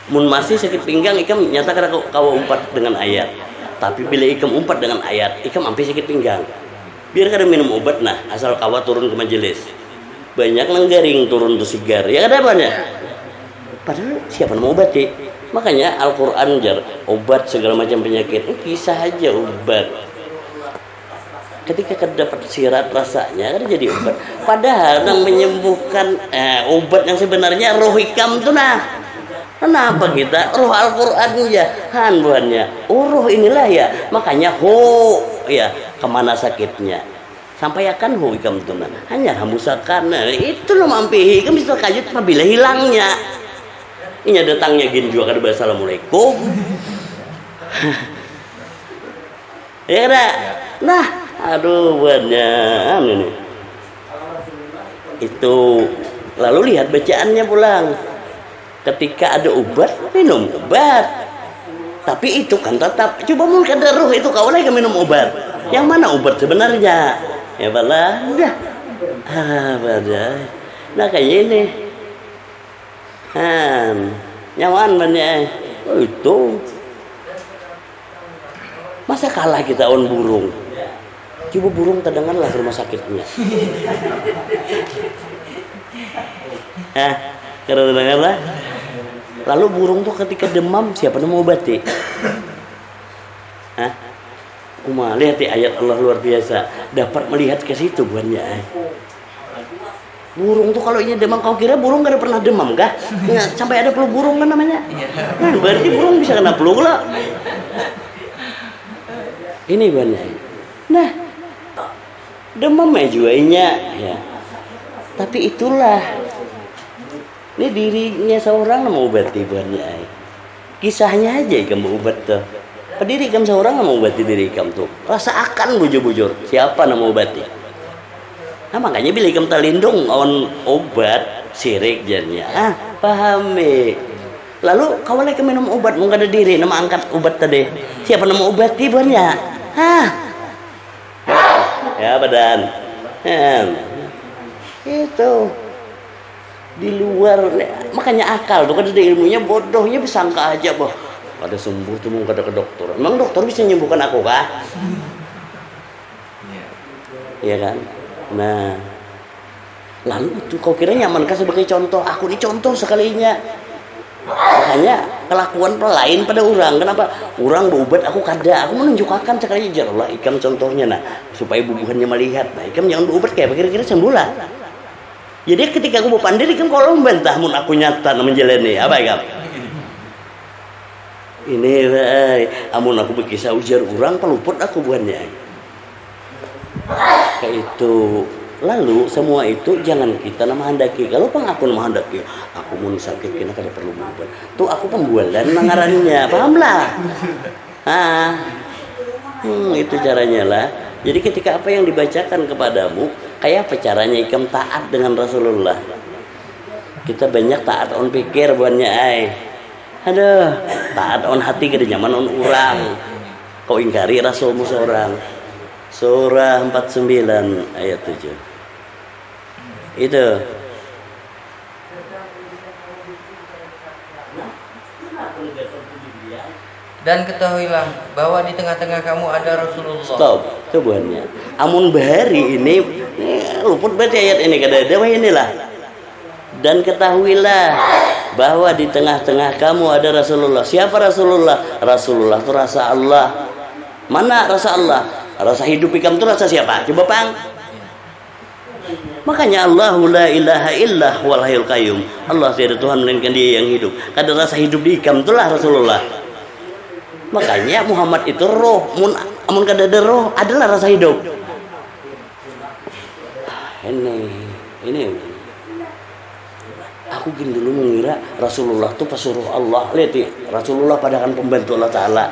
Mun masih sakit pinggang, ikan nyata kada kau umpat dengan ayat. Tapi bila ikan umpat dengan ayat, ikan sampai sakit pinggang. Biar kada minum obat nah, asal kawa turun ke majelis. Banyak nang garing turun tuh sigar. Ya kada banyak. Padahal siapa mau obati? Makanya Al-Quran jar obat segala macam penyakit kisah aja obat. Ketika dapat sirat rasanya kan jadi obat. Padahal yang menyembuhkan obat yang sebenarnya roh hikam tuh nah. Kenapa kita roh Al-Quran ya han buahnya. Oh roh inilah ya. Makanya ya kemana sakitnya. Sampai akan hikam tuh nah. Hanya hambusakan. Nah, itu lo mampi hikam bisa kajut apabila hilangnya. Ini datangnya gini juga kada assalamualaikum. Ya kada? Nah, aduh buatnya ini. Itu lalu lihat bacaannya pulang. Ketika ada obat, minum obat. Tapi itu kan tetap coba mungkin ada roh itu kau lagi minum obat. Yang mana obat sebenarnya? Ya balah, udah. Pada. Nah kayak ini. Nyaman banyak itu masa kalah kita on burung. Coba burung terdengarlah rumah sakitnya. Karena terdengarlah. Lalu burung tuh ketika demam siapa yang mau obati? Lihat ayat Allah luar biasa. Dapat melihat ke situ buahnya. Burung tuh kalau ini demam kau kira burung gak ada pernah demam kah? Nggak, sampai ada flu burung kan namanya. Nah berarti burung bisa kena flu lah. Ini banyak. Nah demam juga ya. Tapi itulah ini dirinya seorang mau obati banyak. Kisahnya aja kamu obat tuh. Pendiri kamu seorang mau obati diri kamu tuh. Rasa akan bujur-bujur. Siapa nama obati? Nah makanya bila ikam terlindung on obat sirik jadinya. Pahami. Lalu kau lagi minum obat mau ada diri nama angkat obat tadi. Siapa nama obat tiba-nya? Ya badan. Itu di luar makanya akal tuh kan ada ilmunya bodohnya disangka aja boh. Ada sembuh tuh mau kada ke dokter. Emang dokter bisa menyembuhkan aku kah? Iya kan? Nah, lalu itu kau kira nyamankah sebagai contoh? Aku ini contoh sekalinya. Makanya kelakuan lain pada orang. Kenapa? Orang berobat aku kada. Aku menunjukkan sekali jarlah ikam contohnya nah supaya bubuhannya melihat. Nah, ikam jangan berobat kayak kira-kira sembuh lah. Jadi ketika aku mau pandai ikam kalau membantah mun aku nyata menjalani apa ikam? Ini amun aku berkisah ujar orang peluput aku buahnya. Kayak itu Lalu semua itu jangan kita menghendaki. Kalau pang aku menghendaki, aku mau sakit kena kada perlu berobat. Tuh aku pembualan mengarannya, pahamlah. Itu caranya lah. Jadi ketika apa yang dibacakan kepadamu, kayak apa caranya ikam taat dengan Rasulullah. Kita banyak taat on pikir buannya aduh, taat on hati kada nyaman on urang. Kau ingkari Rasulmu seorang. Surah 49 ayat 7. Itu. Dan ketahuilah bahwa di tengah-tengah kamu ada Rasulullah. Stop, itu buahnya. Amun bahari ini luput berarti ayat ini kada ada inilah. Dan ketahuilah bahwa di tengah-tengah kamu ada Rasulullah. Siapa Rasulullah? Rasulullah itu rasa Allah. Mana rasa Allah? Rasa hidup ikam itu rasa siapa? Coba pang. Makanya Allahu la ilaha illa huwal hayyul qayyum. Allah tiada Tuhan melainkan Dia yang hidup. Kada rasa hidup di ikam itulah Rasulullah. Makanya Muhammad itu roh. Amun kada ada roh adalah rasa hidup. Ini. Aku gini dulu mengira Rasulullah itu pesuruh Allah. Lihat ya, Rasulullah padahal pembantu Allah Ta'ala.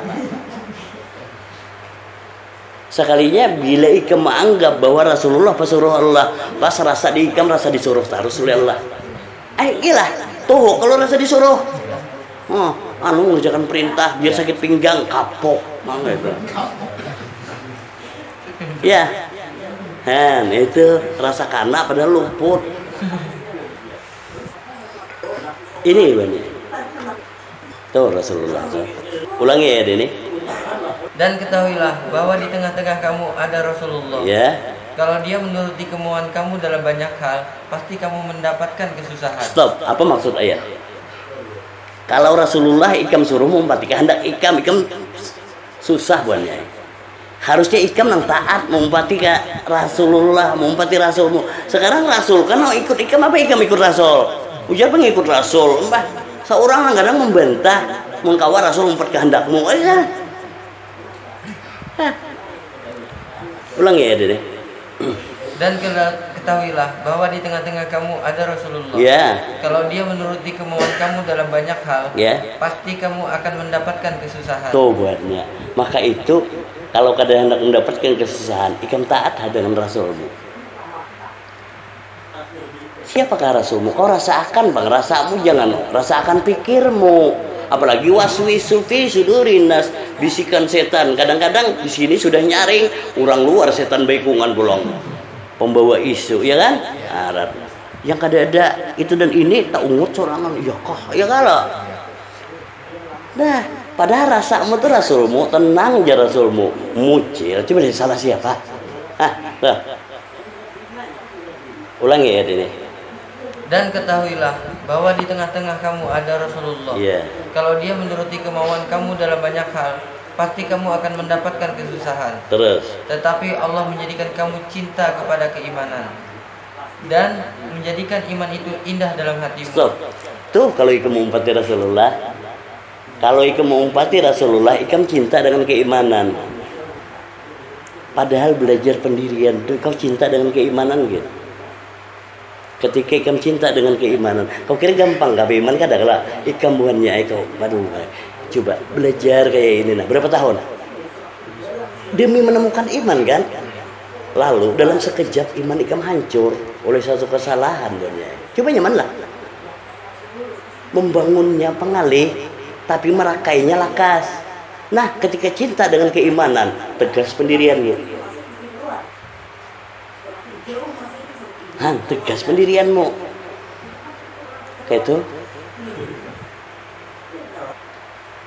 Sekalinya bila ikam menganggap bahwa Rasulullah pesuruh Allah, pas rasa di ikam rasa disuruh terus oleh Allah. Gila, tuh kalau rasa disuruh, mengerjakan perintah biar sakit pinggang kapok, mana itu? Ya, itu rasa kanak pada luput. Ini banyak. Tuh Rasulullah. Ulangi ya ini. Dan ketahuilah bahwa di tengah-tengah kamu ada Rasulullah. Kalau dia menuruti kemauan kamu dalam banyak hal, pasti kamu mendapatkan kesusahan. Stop, apa maksud ayat? Kalau Rasulullah ikam suruh mengumpati kehendak ikam susah buannya. Harusnya ikam nang taat mengumpati ke Rasulullah, mengumpati Rasulmu. Sekarang Rasul kan mau ikut ikam apa ikam ikut Rasul? Ujar pengikut Rasul. Mbah, seorang kadang membantah mengkawal Rasul mengumpati kehendakmu. Ulang ya Dede. Dan ketahuilah bahwa di tengah-tengah kamu ada Rasulullah. Kalau dia menuruti kemauan kamu dalam banyak hal, pasti kamu akan mendapatkan kesusahan. Tuh buatnya. Maka itu kalau kadang hendak mendapatkan kesusahan, ikam taat dengan Rasulmu. Siapakah Rasulmu? Kau rasakan bang, rasamu jangan rasakan pikirmu. Apalagi waswisu fi sudurin nas, bisikan setan. Kadang-kadang di sini sudah nyaring, orang luar setan baikungan bolong. Pembawa isu, ya kan? Arab. Yang kada-ada itu dan ini tak ungut sorangan. Ya kah? Ya kalau. Nah, padahal rasamu tuh Rasulmu, tenang aja Rasulmu. Mucil, coba deh salah siapa? Ulangi ya ini. Dan ketahuilah bahwa di tengah-tengah kamu ada Rasulullah. Kalau dia menuruti kemauan kamu dalam banyak hal, pasti kamu akan mendapatkan kesusahan. Tetapi Allah menjadikan kamu cinta kepada keimanan dan menjadikan iman itu indah dalam hatimu. Tuh kalau ikam mengumpati Rasulullah, ikam cinta dengan keimanan. Padahal belajar pendirian tuh kau cinta dengan keimanan gitu. Ketika ikam cinta dengan keimanan, kau kira gampang gak beriman kada kalau ikam buannya kau coba belajar kayak ini berapa tahun demi menemukan iman kan, lalu dalam sekejap iman ikam hancur oleh satu kesalahan buannya. Coba nyaman lah membangunnya pengalih tapi merakainya lakas. Nah ketika cinta dengan keimanan tegas pendirian gitu. Tegas pendirianmu kayak itu.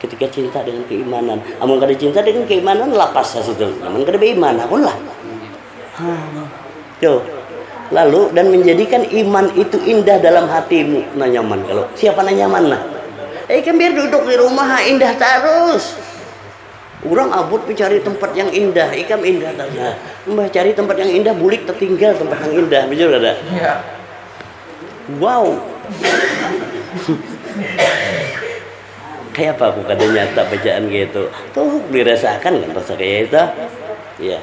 Ketika cinta dengan keimanan, amun kada cinta dengan keimanan lapas situ. Amun kada beriman akun lah. Tuh. Lalu dan menjadikan iman itu indah dalam hatimu. Nah nyaman kalau siapa nah nyaman nah. Kan biar duduk di rumah indah terus. Orang abut mencari tempat yang indah, ikam indah tanya. Mbah cari tempat yang indah, bulik tertinggal tempat yang indah, betul ada? Iya. Wow. Kayak apa aku kadang nyata bacaan gitu. Tuh dirasakan kan rasa kayak itu? Iya.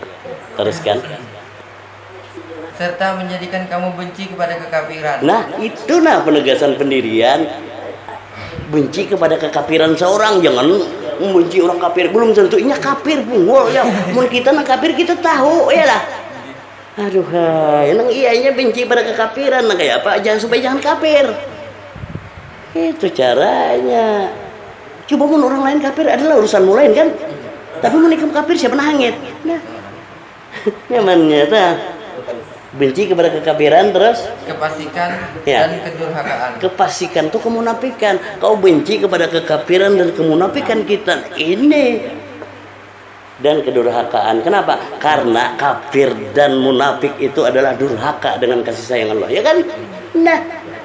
Teruskan. serta menjadikan kamu benci kepada kekafiran. Nah, itu penegasan pendirian. Benci kepada kekafiran seorang, jangan membenci orang kafir. Belum tentunya kafir punggul ya. Mun kita kafir kita tahu ya lah. Aduh, emang iyanya benci pada kekafiran kayak apa? Supaya jangan kafir. Itu caranya. Coba mun orang lain kafir adalah urusanmu lain kan? Tapi mun ikam kafir siapa nangit? Nah. Nyamannya tah. Benci kepada kekafiran terus kefasikan dan kedurhakaan. Kefasikan itu kemunafikan. Kau benci kepada kekafiran dan kemunafikan kita ini dan kedurhakaan. Kenapa? Karena kafir dan munafik itu adalah durhaka dengan kasih sayang Allah, ya kan? Nah,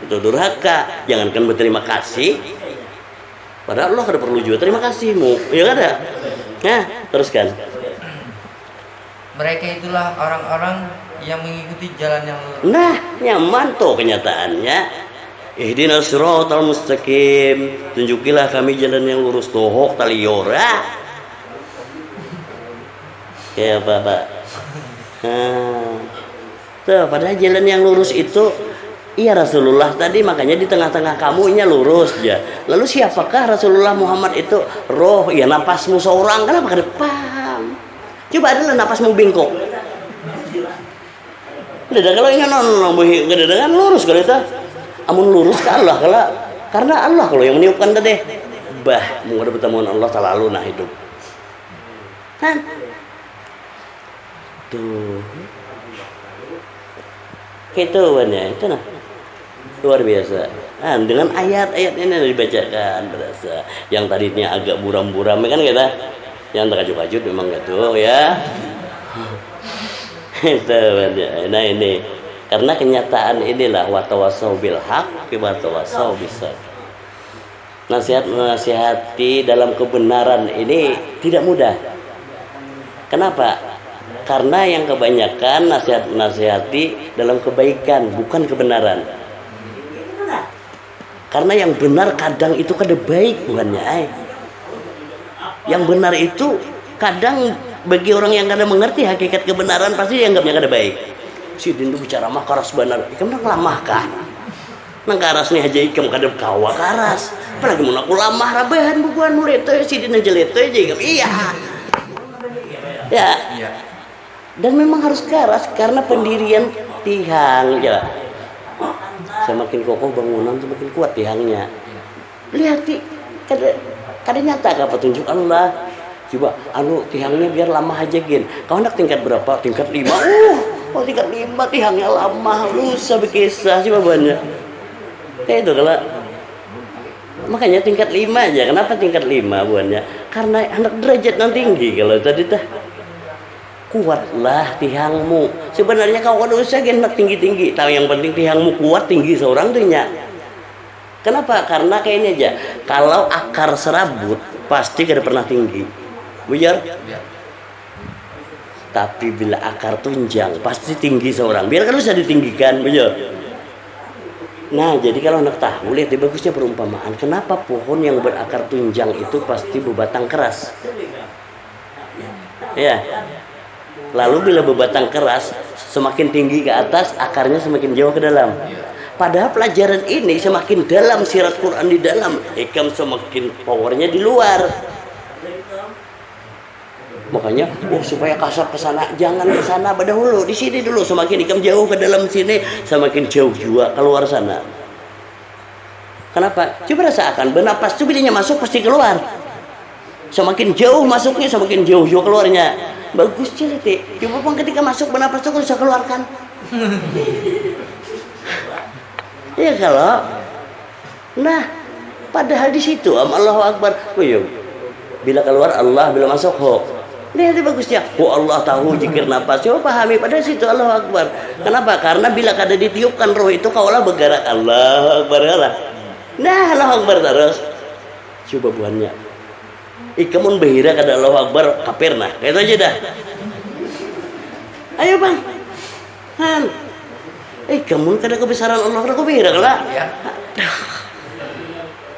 itu durhaka. Jangankan berterima kasih, padahal Allah ada perlu juga terima kasihmu, ya kan? Nah, teruskan. Mereka itulah orang-orang yang mengikuti jalan yang lurus. Nah, nyaman tuh kenyataannya. Ihdinas siratal mustaqim. Tunjukilah kami jalan yang lurus. Tohok taliora. Ya Bapak. Tuh, padahal jalan yang lurus itu iya Rasulullah tadi, makanya di tengah-tengah kamunya lurus ya. Lalu siapakah Rasulullah Muhammad itu? Roh, ya napasmu seorang, kenapa ke depan? Coba adalah napasmu bengkok. Tidak kalau ingin kedatangan lurus kalau itu, amun lurus ke Allah karena Allah kalau yang meniupkan tadi. Bah, mau ada pertemuan Allah terlalu nah hidup. Kan? Tuh. Itu banyak itu nah. Luar biasa. Nah, dengan ayat-ayat ini dibacakan berasa. Yang tadinya agak buram-buram kan kita. Yang terkajut-kajut memang gitu ya. Nah ini karena kenyataan inilah watawasau bil haq watawasau bis sabr. Nasihati dalam kebenaran ini tidak mudah. Kenapa? Karena yang kebanyakan nasihati dalam kebaikan bukan kebenaran. Karena yang benar kadang itu kada baik bukannya. Yang benar itu kadang bagi orang yang kada mengerti hakikat kebenaran pasti dianggapnya kada baik. Si dindu bicara mah karas benar. Ikam nak lamah kah? Nang karas nih aja ikam kada kawa karas. Apalagi mun aku lamah rabahan bukuan murid teh si dindu jelet teh aja ikam. Iya. Ya. Dan memang harus karas karena pendirian tihang ya. Semakin kokoh bangunan semakin kuat tihangnya. Lihat kada nyata ka petunjuk Allah. Coba tihangnya biar lama aja gin. Kau nak tingkat berapa? Tingkat 5. Tingkat 5 tihangnya lama. Lusa berkisah coba banyak. Kayak itu kalau makanya tingkat 5 aja. Kenapa tingkat 5 buannya? Karena anak derajat yang tinggi kalau tadi tah. Kuatlah tihangmu. Sebenarnya kau kada usah gin nak tinggi-tinggi. Tahu yang penting tihangmu kuat tinggi seorang tuh nya. Kenapa? Karena kayak ini aja. Kalau akar serabut pasti kada pernah tinggi. Bujar? Ya. Tapi bila akar tunjang pasti tinggi seorang. Biar kan bisa ditinggikan, bujar. Nah, jadi kalau nak tahu lihat bagusnya perumpamaan. Kenapa pohon yang berakar tunjang itu pasti berbatang keras? Ya. Lalu bila berbatang keras, semakin tinggi ke atas, akarnya semakin jauh ke dalam. Padahal pelajaran ini semakin dalam, sirat Quran di dalam, ikam semakin powernya di luar. Makanya, supaya kasar ke sana, jangan ke sana dahulu, di sini dulu. Semakin ikam jauh ke dalam sini, semakin jauh juga keluar sana. Kenapa? Coba rasakan, bernapas itu bilanya masuk pasti keluar. Semakin jauh masuknya, semakin jauh juga keluarnya. Bagus cerita. Coba bang ketika masuk bernapas itu bisa keluarkan. Ya kalau, nah, padahal di situ, Allahu Akbar. Bila keluar Allah, bila masuk ho. Lihat bagusnya. Allah tahu jikir nafas. Coba pahami pada situ Allahu Akbar. Kenapa? Karena bila kada ditiupkan roh itu kaulah bergerak. Allahu Akbar Allah. Nah, Allahu Akbar terus. Coba buannya. Ikamun bahira kada Allahu Akbar kafir nah. Kayak itu aja dah. Ayo bang. Han. Kamu kada kebesaran Allah kada bahira kala. Ya.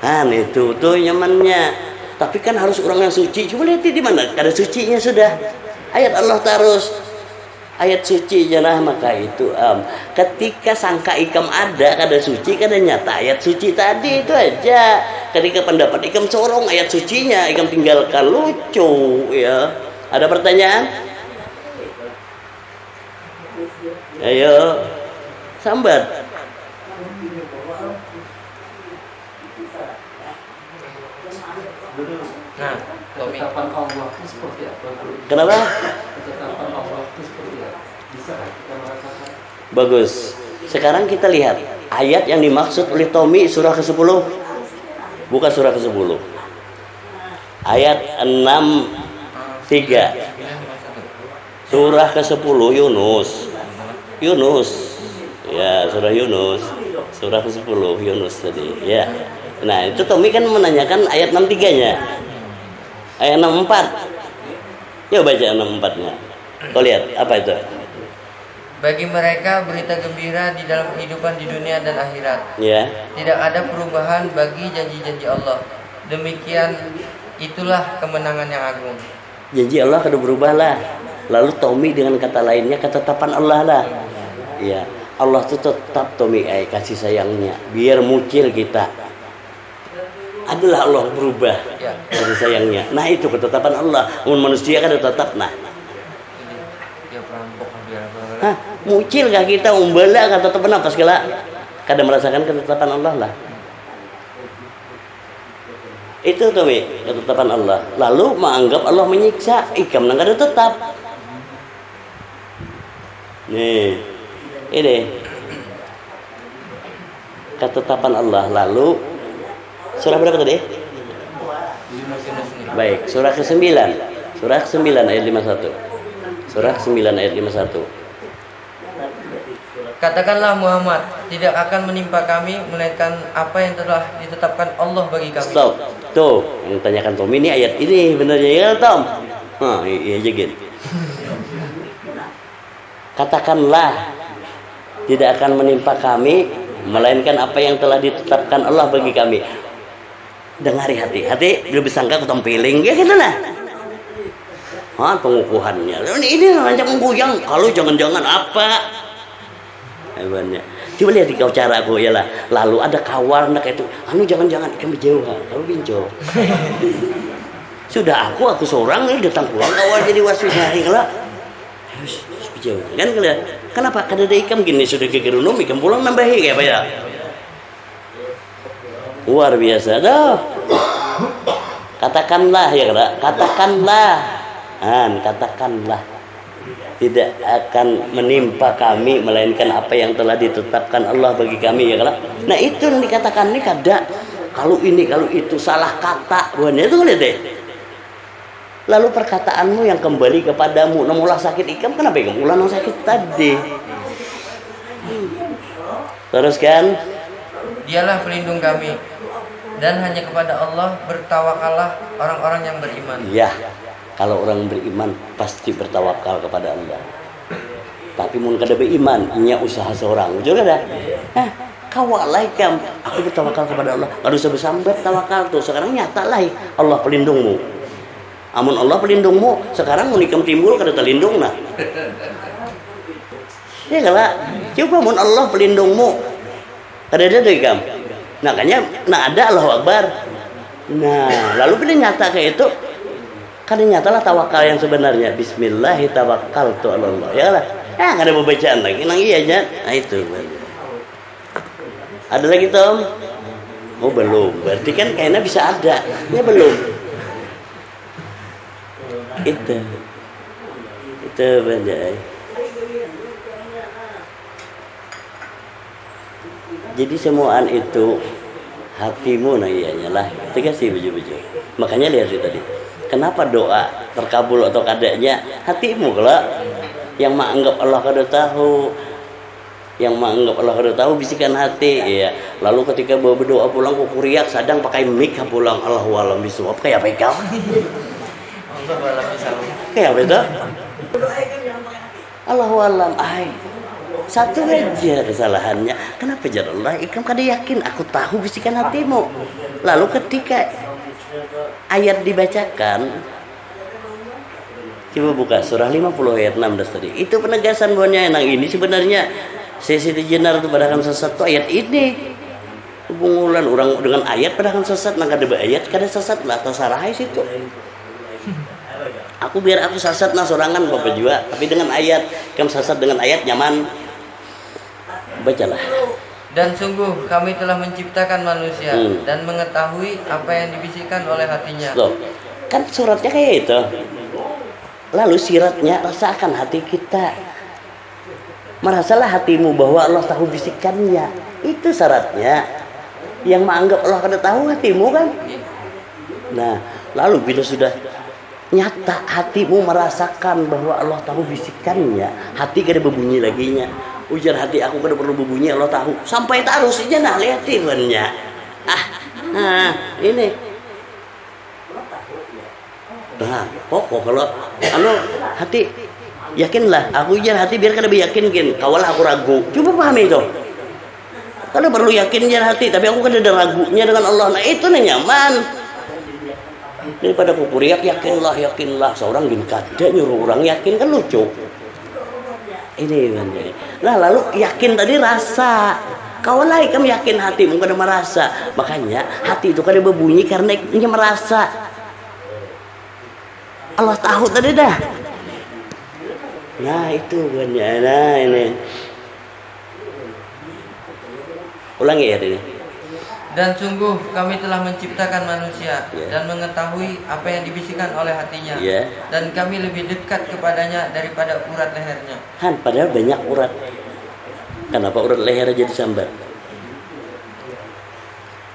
Han itu tuh nyamannya. Tapi kan harus orang yang suci. Coba lihat di mana? Kada sucinya sudah. Ayat Allah terus. ayat suci janah maka itu ketika sangka ikam ada suci kada nyata ayat suci tadi itu aja. Ketika pendapat ikam sorong ayat sucinya ikam tinggalkan, lucu ya. Ada pertanyaan? Ayo sambat. Nah, ketetapan Allah itu seperti apa? Kenapa? Ketetapan Allah itu seperti apa? Bisa kita merasakan? Bagus. Sekarang kita lihat ayat yang dimaksud oleh Tommy surah ke-10. Bukan surah ke-10. Ayat 6:3. Surah ke-10 Yunus. Ya, surah Yunus. Surah ke-10 Yunus tadi, ya. Nah, itu Tommy kan menanyakan ayat 63-nya. Ayat 64. Yuk baca 64-nya. Kau lihat apa itu? Bagi mereka berita gembira di dalam kehidupan di dunia dan akhirat. Ya. Tidak ada perubahan bagi janji-janji Allah. Demikian itulah kemenangan yang agung. Janji Allah kada berubah lah. Lalu Tommy dengan kata lainnya ketetapan Allah lah. Ya, Allah itu tetap Tommy kasih sayangnya. Biar muncul kita. Adalah Allah berubah kasih sayangnya. Nah itu ketetapan Allah. Manusia kan tetap nah. Dia perampok biar Hah, muncul gak kita umbala kata tetap apa segala? Kada merasakan ketetapan Allah lah. Itu tuh ketetapan Allah. Lalu menganggap Allah menyiksa, ikam nang kada tetap. Nih, ini ketetapan Allah. Lalu surah berapa tadi? Baik, surah ke-9. Surah ke-9 ayat 51. Surah ke-9 ayat 51. Katakanlah Muhammad, tidak akan menimpa kami melainkan apa yang telah ditetapkan Allah bagi kami. Stop. Tuh, yang tanyakan Tom ini ayat ini benarnya ya Tom? Iya jegin. Katakanlah tidak akan menimpa kami melainkan apa yang telah ditetapkan Allah bagi kami. Dengari hati belum disangka ketemu piling ya gitu lah. Pengukuhannya ini rancang mengguyang. Kalau jangan-jangan apa hebatnya. Coba lihat di kau cara aku ya lah. Lalu ada kawal nak itu jangan-jangan ikan berjauh kalau binjo. Sudah aku seorang ini datang pulang kawal jadi waswasnya kalau harus berjauh kan kalian. Kenapa kada ada ikan gini sudah kegerunum ikan pulang nambahi kayak apa ya? Luar biasa dah. Katakanlah ya katakanlah tidak akan menimpa kami melainkan apa yang telah ditetapkan Allah bagi kami ya kalau. Nah itu yang dikatakan ini kada kalau ini kalau itu salah kata buahnya itu lihat deh. Lalu perkataanmu yang kembali kepadamu namulah sakit ikam kenapa ikam ulang sakit tadi terus kan Dialah pelindung kami dan hanya kepada Allah bertawakallah orang-orang yang beriman. Ya, kalau orang beriman pasti bertawakal kepada Allah. Tapi mun kada beriman, nya usaha seorang. Juga dah. Kawalai kam, aku bertawakal kepada Allah. Kada usah bersambat tawakal tuh. Sekarang nyatalah Allah pelindungmu. Amun Allah pelindungmu, sekarang mun ikam timbul kada terlindung nah. Ya kala, coba mun Allah pelindungmu. Kada ada ikam. Makanya ada Allahu Akbar. Nah, lalu bila nyata kayak itu kan nyatalah tawakal yang sebenarnya. Bismillahi tawakkaltu 'ala Allah. Ya lah. Enggak ada pembacaan lagi. Nang iya aja. Nah itu. Ada lagi Tom? Oh belum. Berarti kan kayaknya bisa ada. Ya belum. Itu banyak. Jadi semuaan itu hatimu nah ianya lah tegasih baju-baju. Makanya lihat tadi kenapa doa terkabul atau kadanya hatimu kalau yang menganggap Allah kada tahu bisikan hati ya. Lalu ketika berdoa pulang kok kuriak sadang pakai mic pulang Allahu alam bisawab kayak apa kau Allah alam bisawab kayak apa itu Allahu alam satu aja kesalahannya. Kenapa ya Allah? Ikam kada yakin. Aku tahu bisikan hatimu. Lalu ketika ayat dibacakan, Coba buka surah 50 ayat 16 tadi. Itu penegasan bahwanya yang ini sebenarnya sesi jenar itu padahal sesat tuh ayat ini. Hubungan orang dengan ayat padahal sesat, nah kada ayat kada sesat lah atau sarahai situ. Aku biar aku sesat nah sorangan Bapak juga, tapi dengan ayat, kamu sesat dengan ayat nyaman. Bacalah. Dan sungguh kami telah menciptakan manusia dan mengetahui apa yang dibisikkan oleh hatinya. Loh, kan suratnya kayak itu. Lalu siratnya rasakan hati kita. Merasalah hatimu bahwa Allah tahu bisikannya. Itu syaratnya. Yang menganggap Allah kada tahu hatimu kan. Nah, lalu bila sudah nyata hatimu merasakan bahwa Allah tahu bisikannya, hati kada berbunyi laginya. Ujar hati aku kada perlu berbunyi, Allah tahu. Sampai tarusinya nah lihatinnya. Ini. Nah, pokok kalau hati yakinlah, aku ujar hati biar kada yakinkin. Kawalah aku ragu. Coba pahami itu. Kada perlu yakin jar hati, tapi aku kada ada ragunya dengan Allah. Nah, itu nih nyaman. Daripada kukuriak yakinlah. Seorang gini kada nyuruh orang yakin kan lucu. Ini kan. Nah, lalu yakin tadi rasa. Kawalah kamu yakin hati, mungkin ada merasa. Makanya hati itu kada berbunyi karena dia merasa. Allah tahu tadi dah. Nah, itu kan ya. Nah, ini. Ulangi ya ini. Dan sungguh kami telah menciptakan manusia dan mengetahui apa yang dibisikkan oleh hatinya. Dan kami lebih dekat kepadanya daripada urat lehernya. Padahal banyak urat. Kenapa urat leher jadi sambat?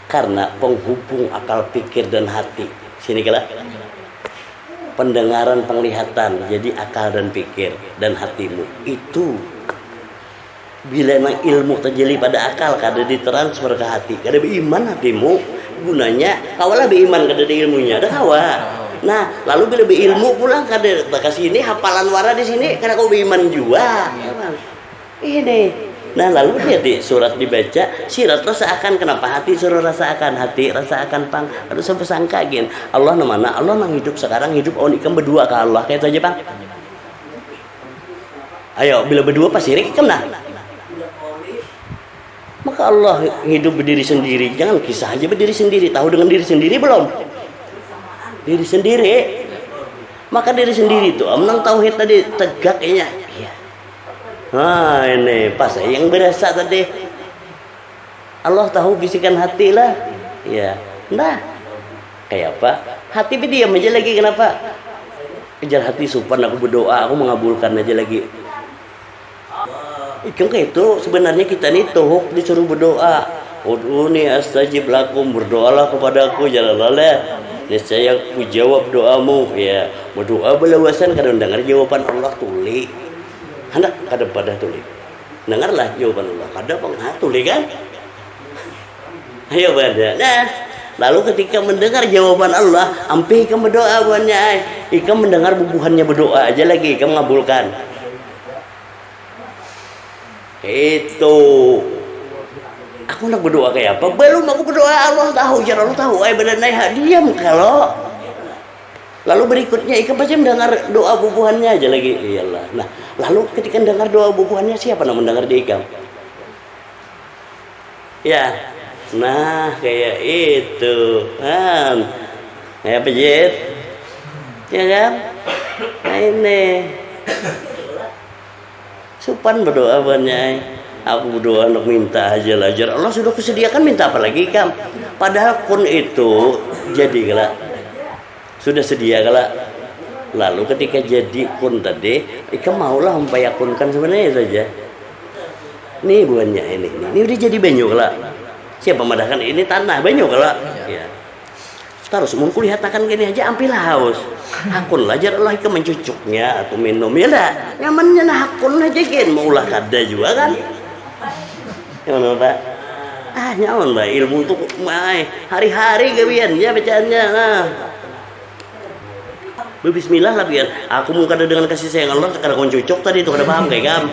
Karena penghubung akal pikir dan hati. Sini kala. Pendengaran, penglihatan, jadi akal dan pikir dan hatimu itu bila memang ilmu terjadi pada akal kada ditransfer ke hati, kada beriman hatimu gunanya kawalah beriman kada ada ilmunya ada kawa. Nah lalu bila berilmu pulang kada bakas ini hafalan wara di sini kada kau beriman juga ini. Nah lalu dia di surat dibaca sirat rasakan kenapa hati suruh rasakan hati rasakan pang harus sampai sangka gin Allah mana Allah nang hidup sekarang hidup ikam berdua ke Allah kayak itu aja bang. Ayo bila berdua pas sirik ikam nah maka Allah hidup berdiri sendiri jangan kisah aja berdiri sendiri tahu dengan diri sendiri belum diri sendiri maka diri sendiri tuh menang tauhid tadi tegak kayaknya. Nah ini pas yang berasa tadi Allah tahu bisikan hati lah ya. Nah kayak apa hati diam aja lagi kenapa kejar hati supan aku berdoa aku mengabulkan aja lagi. Ikan kayak itu sebenarnya kita nih tuh disuruh berdoa ud'uni astajib lakum berdoalah kepadaku jalalallah niscaya aku jawab doamu ya berdoa belawasan kadang dengar jawaban Allah tuli hendak kada pada tuli dengarlah jawaban Allah kada bang tuli kan ayo pada nah lalu ketika mendengar jawaban Allah ampe ikam berdoa buannya ikam mendengar bubuhannya berdoa aja lagi ikam ngabulkan itu aku nak berdoa kayak apa belum aku berdoa Allah tahu ya Allah tahu benar naik diam kalau lalu berikutnya ikam pasti mendengar doa bubuhannya aja lagi iyalah. Nah lalu ketika mendengar doa bubuhannya siapa yang mendengar di ikam ya nah kayak itu kan kayak pejit ya kan nah ini supan berdoa banyak aku berdoa untuk minta aja lah Allah sudah kusediakan minta apa lagi kam padahal kun itu jadi galak sudah sedia galak lalu ketika jadi kun tadi ikam maulah mempayakunkan sebenarnya saja nih buahnya ini udah jadi banyu galak siapa madahkan ini tanah banyu galak ya terus mun kulihatakan gini aja ampilah haus hakun lah jar Allah ikam mencucuknya atau minum ya lah nyamannya nah hakun aja gin maulah kada juga kan gimana Pak nyaman Pak ilmu tuh hari-hari gabian ya bacaannya nah Bismillah lah biar aku mau kada dengan kasih sayang Allah sekarang kau cucuk tadi itu kada paham kayak kam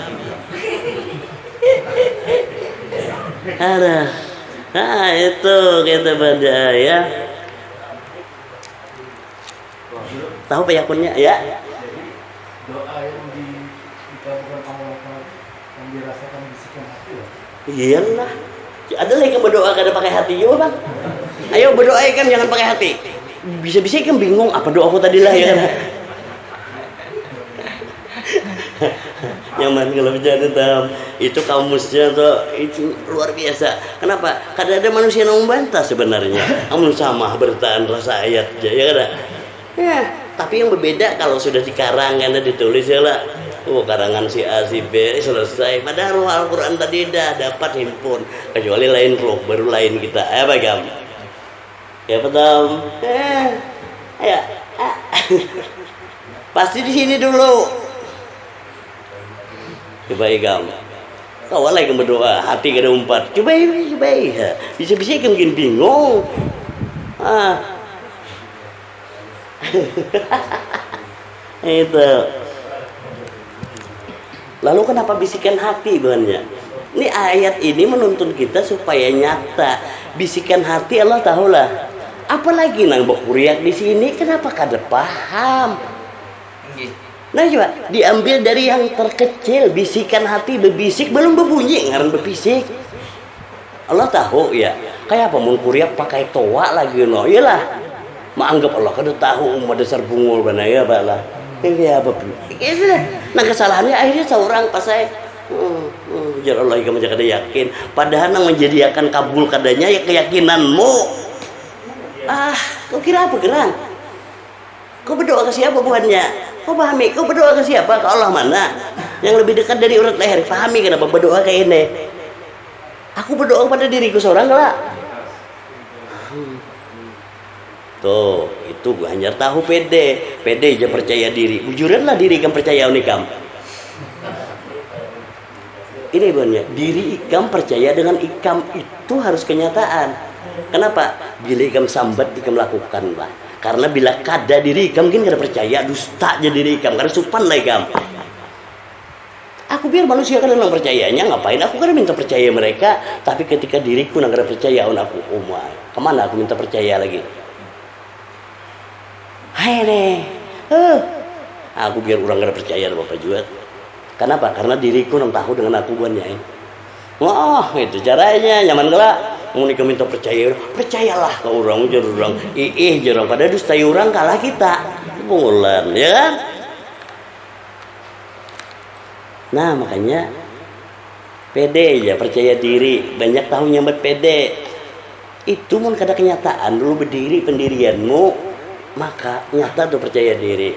ada itu kita pada ya tahu payakunnya ya doa yang dikabulkan Allah yang dirasakan bisikan hati ya. Iyalah. Ada lagi yang berdoa kada pakai hati juga bang. Ayo berdoa kan jangan pakai hati. Bisa-bisa kan bingung apa doa aku tadi lah ya kan. Nyaman kalau bicara tam itu kamusnya tuh itu luar biasa. Kenapa? Karena ada manusia yang membantah sebenarnya. Amun sama bertahan rasa ayat aja ya kan? Ya, tapi yang berbeda kalau sudah dikarang karena ditulis ya lah. Oh karangan si A si B selesai. Padahal Al-Quran tadi dah dapat himpun. Kecuali lain roh baru lain kita. Apa gam? Ya betul. Ayo. Pasti di sini dulu. Coba igam. Kau lagi berdoa, hati kada umpat. Coba. Bisa-bisa kan mungkin bingung. Itu. Lalu kenapa bisikan hati banyak? Ini ayat ini menuntun kita supaya nyata. Bisikan hati Allah tahulah. Apalagi nang bokuriak di sini kenapa kada paham? Nah coba diambil dari yang terkecil, bisikan hati berbisik belum berbunyi ngaran berbisik. Allah tahu ya. Kayak apa mun kuriak pakai toa lagi no. Iyalah. Maanggap Allah kada tahu umat dasar bungul bana ya bala. Kayak apa? Nah kesalahannya akhirnya seorang pas saya jar Allah kamu kada yakin. Padahal yang menjadikan kabul kadanya ya keyakinanmu. Kau kira apa gerang? Kau berdoa ke siapa buahnya? Kau pahami? Kau berdoa ke siapa? Ke Allah mana? Yang lebih dekat dari urat leher. Pahami kenapa berdoa kayak ini? Aku berdoa kepada diriku seorang lah. Tuh, itu gua hanya tahu pede aja percaya diri. Bujuranlah diri kamu percaya unikam. Ini buahnya. Diri ikam percaya dengan ikam itu harus kenyataan. Kenapa? Bila ikam sambat ikam lakukan lah. Karena bila kada diri ikam mungkin kada percaya, dusta aja diri ikam, karena supan lah ikam. Aku biar manusia kada nang percayanya, ngapain aku kada minta percaya mereka, tapi ketika diriku nang kada percaya aku, oh my, kemana aku minta percaya lagi? Hai deh, aku biar orang kada percaya bapak juga. Kenapa? Karena diriku nang tahu dengan aku buannya. Wah, itu caranya nyaman galak. Mau nikah minta percayalah ke orang jarang pada dusta orang kalah kita bungulan ya kan. Nah makanya pede ya percaya diri banyak tahu nyambat pede itu mun kada kenyataan dulu berdiri pendirianmu maka nyata tuh percaya diri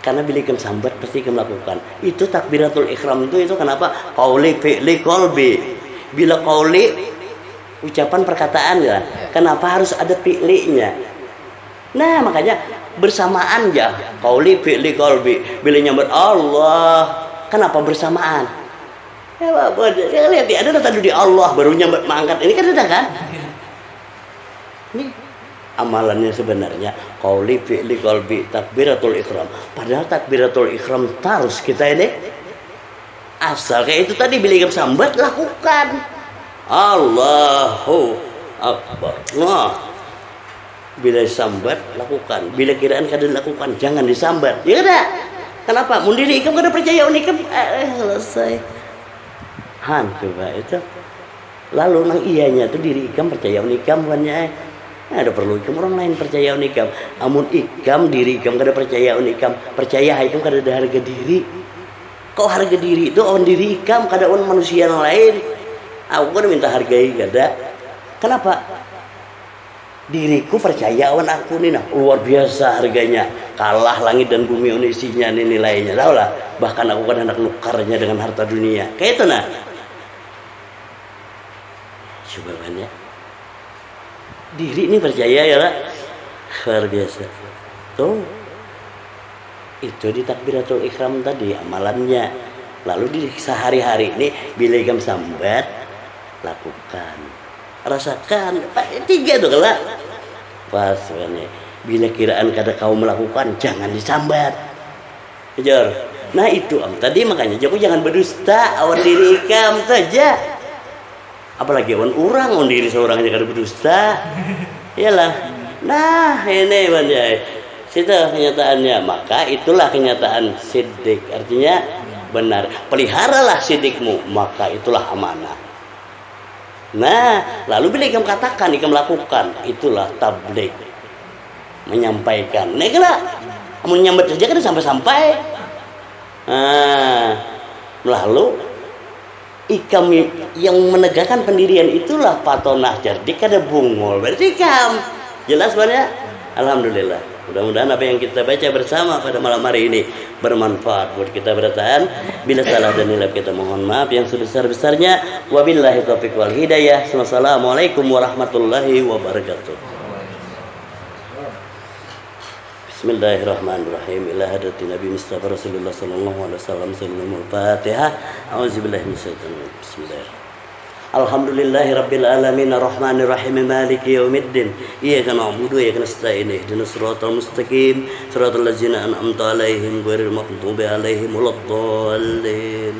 karena bila ikam sambat pasti ikam lakukan itu takbiratul ihram itu kenapa qauli fi'li qalbi bila qauli ucapan perkataan ya. Kenapa harus ada fi'linya? Nah, makanya bersamaan ya. Qauli fi'li qalbi. Bila nyambat Allah, kenapa bersamaan? Ya, Bapak, ya, lihat ada tadi di Allah baru nyambat mangkat. Ini kan ada kan? Ini amalannya sebenarnya qauli fi'li qalbi takbiratul ihram. Padahal takbiratul ihram terus kita ini asal kayak itu tadi bila ikam sambat lakukan. Allahu Akbar. Nah, bila sambat lakukan, bila kiraan kada lakukan jangan disambat. Ya kada? Kenapa? Mun diri ikam kada percaya unikam selesai. Coba itu. Lalu nang iyanya tuh diri ikam percaya unikam buannya. Ada perlu ikam orang lain percaya unikam. Amun ikam diri ikam kada percaya unikam, percaya ikam kada ada harga diri. Kau harga diri itu on diri ikam kada on manusia yang lain. Aku kan minta hargai kada. Kenapa? Diriku percaya awan aku nih nah luar biasa harganya. Kalah langit dan bumi isinya nih nilainya. Tahu lah. Bahkan aku kan hendak nukarnya dengan harta dunia. Kayak itu nah. Coba banyak. Diri ini percaya ya lah. Luar biasa. Tuh. Itu di takbiratul ihram tadi amalannya. Lalu di sehari-hari ini bila ikam sambat lakukan rasakan 3 tuh kelak pas ini bila kiraan kada kau melakukan jangan disambat kejar. Nah itu tadi makanya aku jangan berdusta awan diri ikam saja apalagi awan orang diri seorang aja kada berdusta iyalah. Nah ini banyak Situ kenyataannya. Maka itulah kenyataan siddiq. Artinya benar. Peliharalah siddiqmu, maka itulah amanah. Nah, lalu bila ikam katakan, ikam lakukan, itulah tabligh. Menyampaikan. Nah, kira kamu nyambat saja kan sampai-sampai. Nah, lalu ikam yang menegakkan pendirian itulah patonah cerdik kada bungol. Berarti ikam jelas banyak. Alhamdulillah. Mudah-mudahan apa yang kita baca bersama pada malam hari ini bermanfaat buat kita bertahan. Bila salah dan hilaf kita mohon maaf yang sebesar-besarnya. Wabillahi taufiq wal hidayah. Wassalamualaikum warahmatullahi wabarakatuh. Bismillahirrahmanirrahim. Ila hadrati Nabi Mustafa Rasulullah sallallahu alaihi wasallam. Sallallahu Al-Fatihah. A'udzubillahi minasyaitonir rajim. Bismillahirrahmanirrahim. Alhamdulillahi rabbil alamin arrahmanir rahim maliki yaumiddin. Iyyaka na'budu wa iyyaka nasta'in. Ihdinas siratal mustaqim. Siratal ladzina an'amta 'alaihim ghairil maghdubi 'alaihim waladdallin.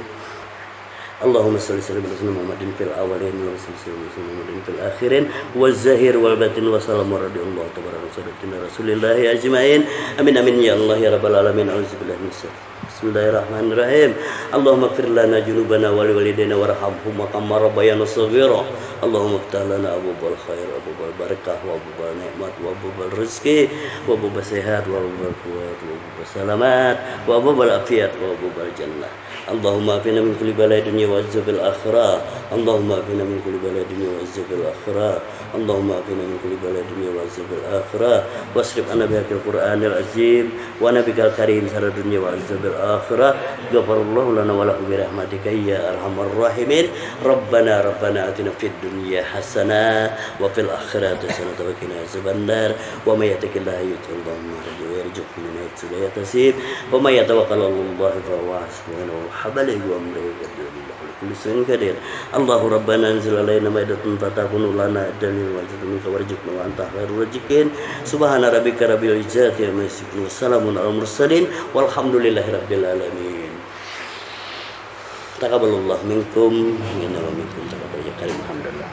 Allahumma salli ala sayyidina Muhammadin fil awwalin wa salli ala sayyidina Muhammadin fil akhirin waz zahir wal batin wa salamu radhiyallahu tabaraka sayyidina Rasulillah ajmain. Amin amin ya Allah ya rabbal alamin. Auzubillahi minasyaitonir. Bismillahirrahmanirrahim. Allahumma ighfir lana junubana wa liwalidayna warhamhum kama rabbayana shaghira. Allahumma iftah lana abwaabal khair, abwaabal barakah, wa abwaabal nikmat, wa abwaabal rizqi, wa abwaabal sehat, wa abwaabal quwwat, wa abwaabal salamat, wa abwaabal afiyat, wa abwaabal jannah. Allahumma afina min kulli balai dunya wa azzabil akhirah. Allahumma afina min kulli balai dunya wa azzabil akhirah. Allahumma afina min kulli balai dunya wa azzabil akhirah. Wasrif anna bihaqil Qur'anil azim wa nabikal karim sara dunya wa azzabil akhirah. Ghafarallahu lana wa lakum bi rahmatika ya arhamar rahimin. Rabbana atina fid dunya hasanah wa fil akhirati hasanah wa qina azabannar. Wa may yattaqillaha yuti'illahu ma yarzuqhu min haythu la yahtasib. Wa may yatawakkal 'alallahi fa huwa hasbuh. حبله وامره قدير لكل شيء قدير. الله ربنا انزل علينا مائدة فتكون لنا دليل وجد منك وارزقنا وانت خير الرازقين. سبحان ربك رب العزة عما يصفون وسلام على المرسلين والحمد لله رب العالمين. تقبل الله منكم ومنا ومنكم تقبل يا كريم. الحمد لله.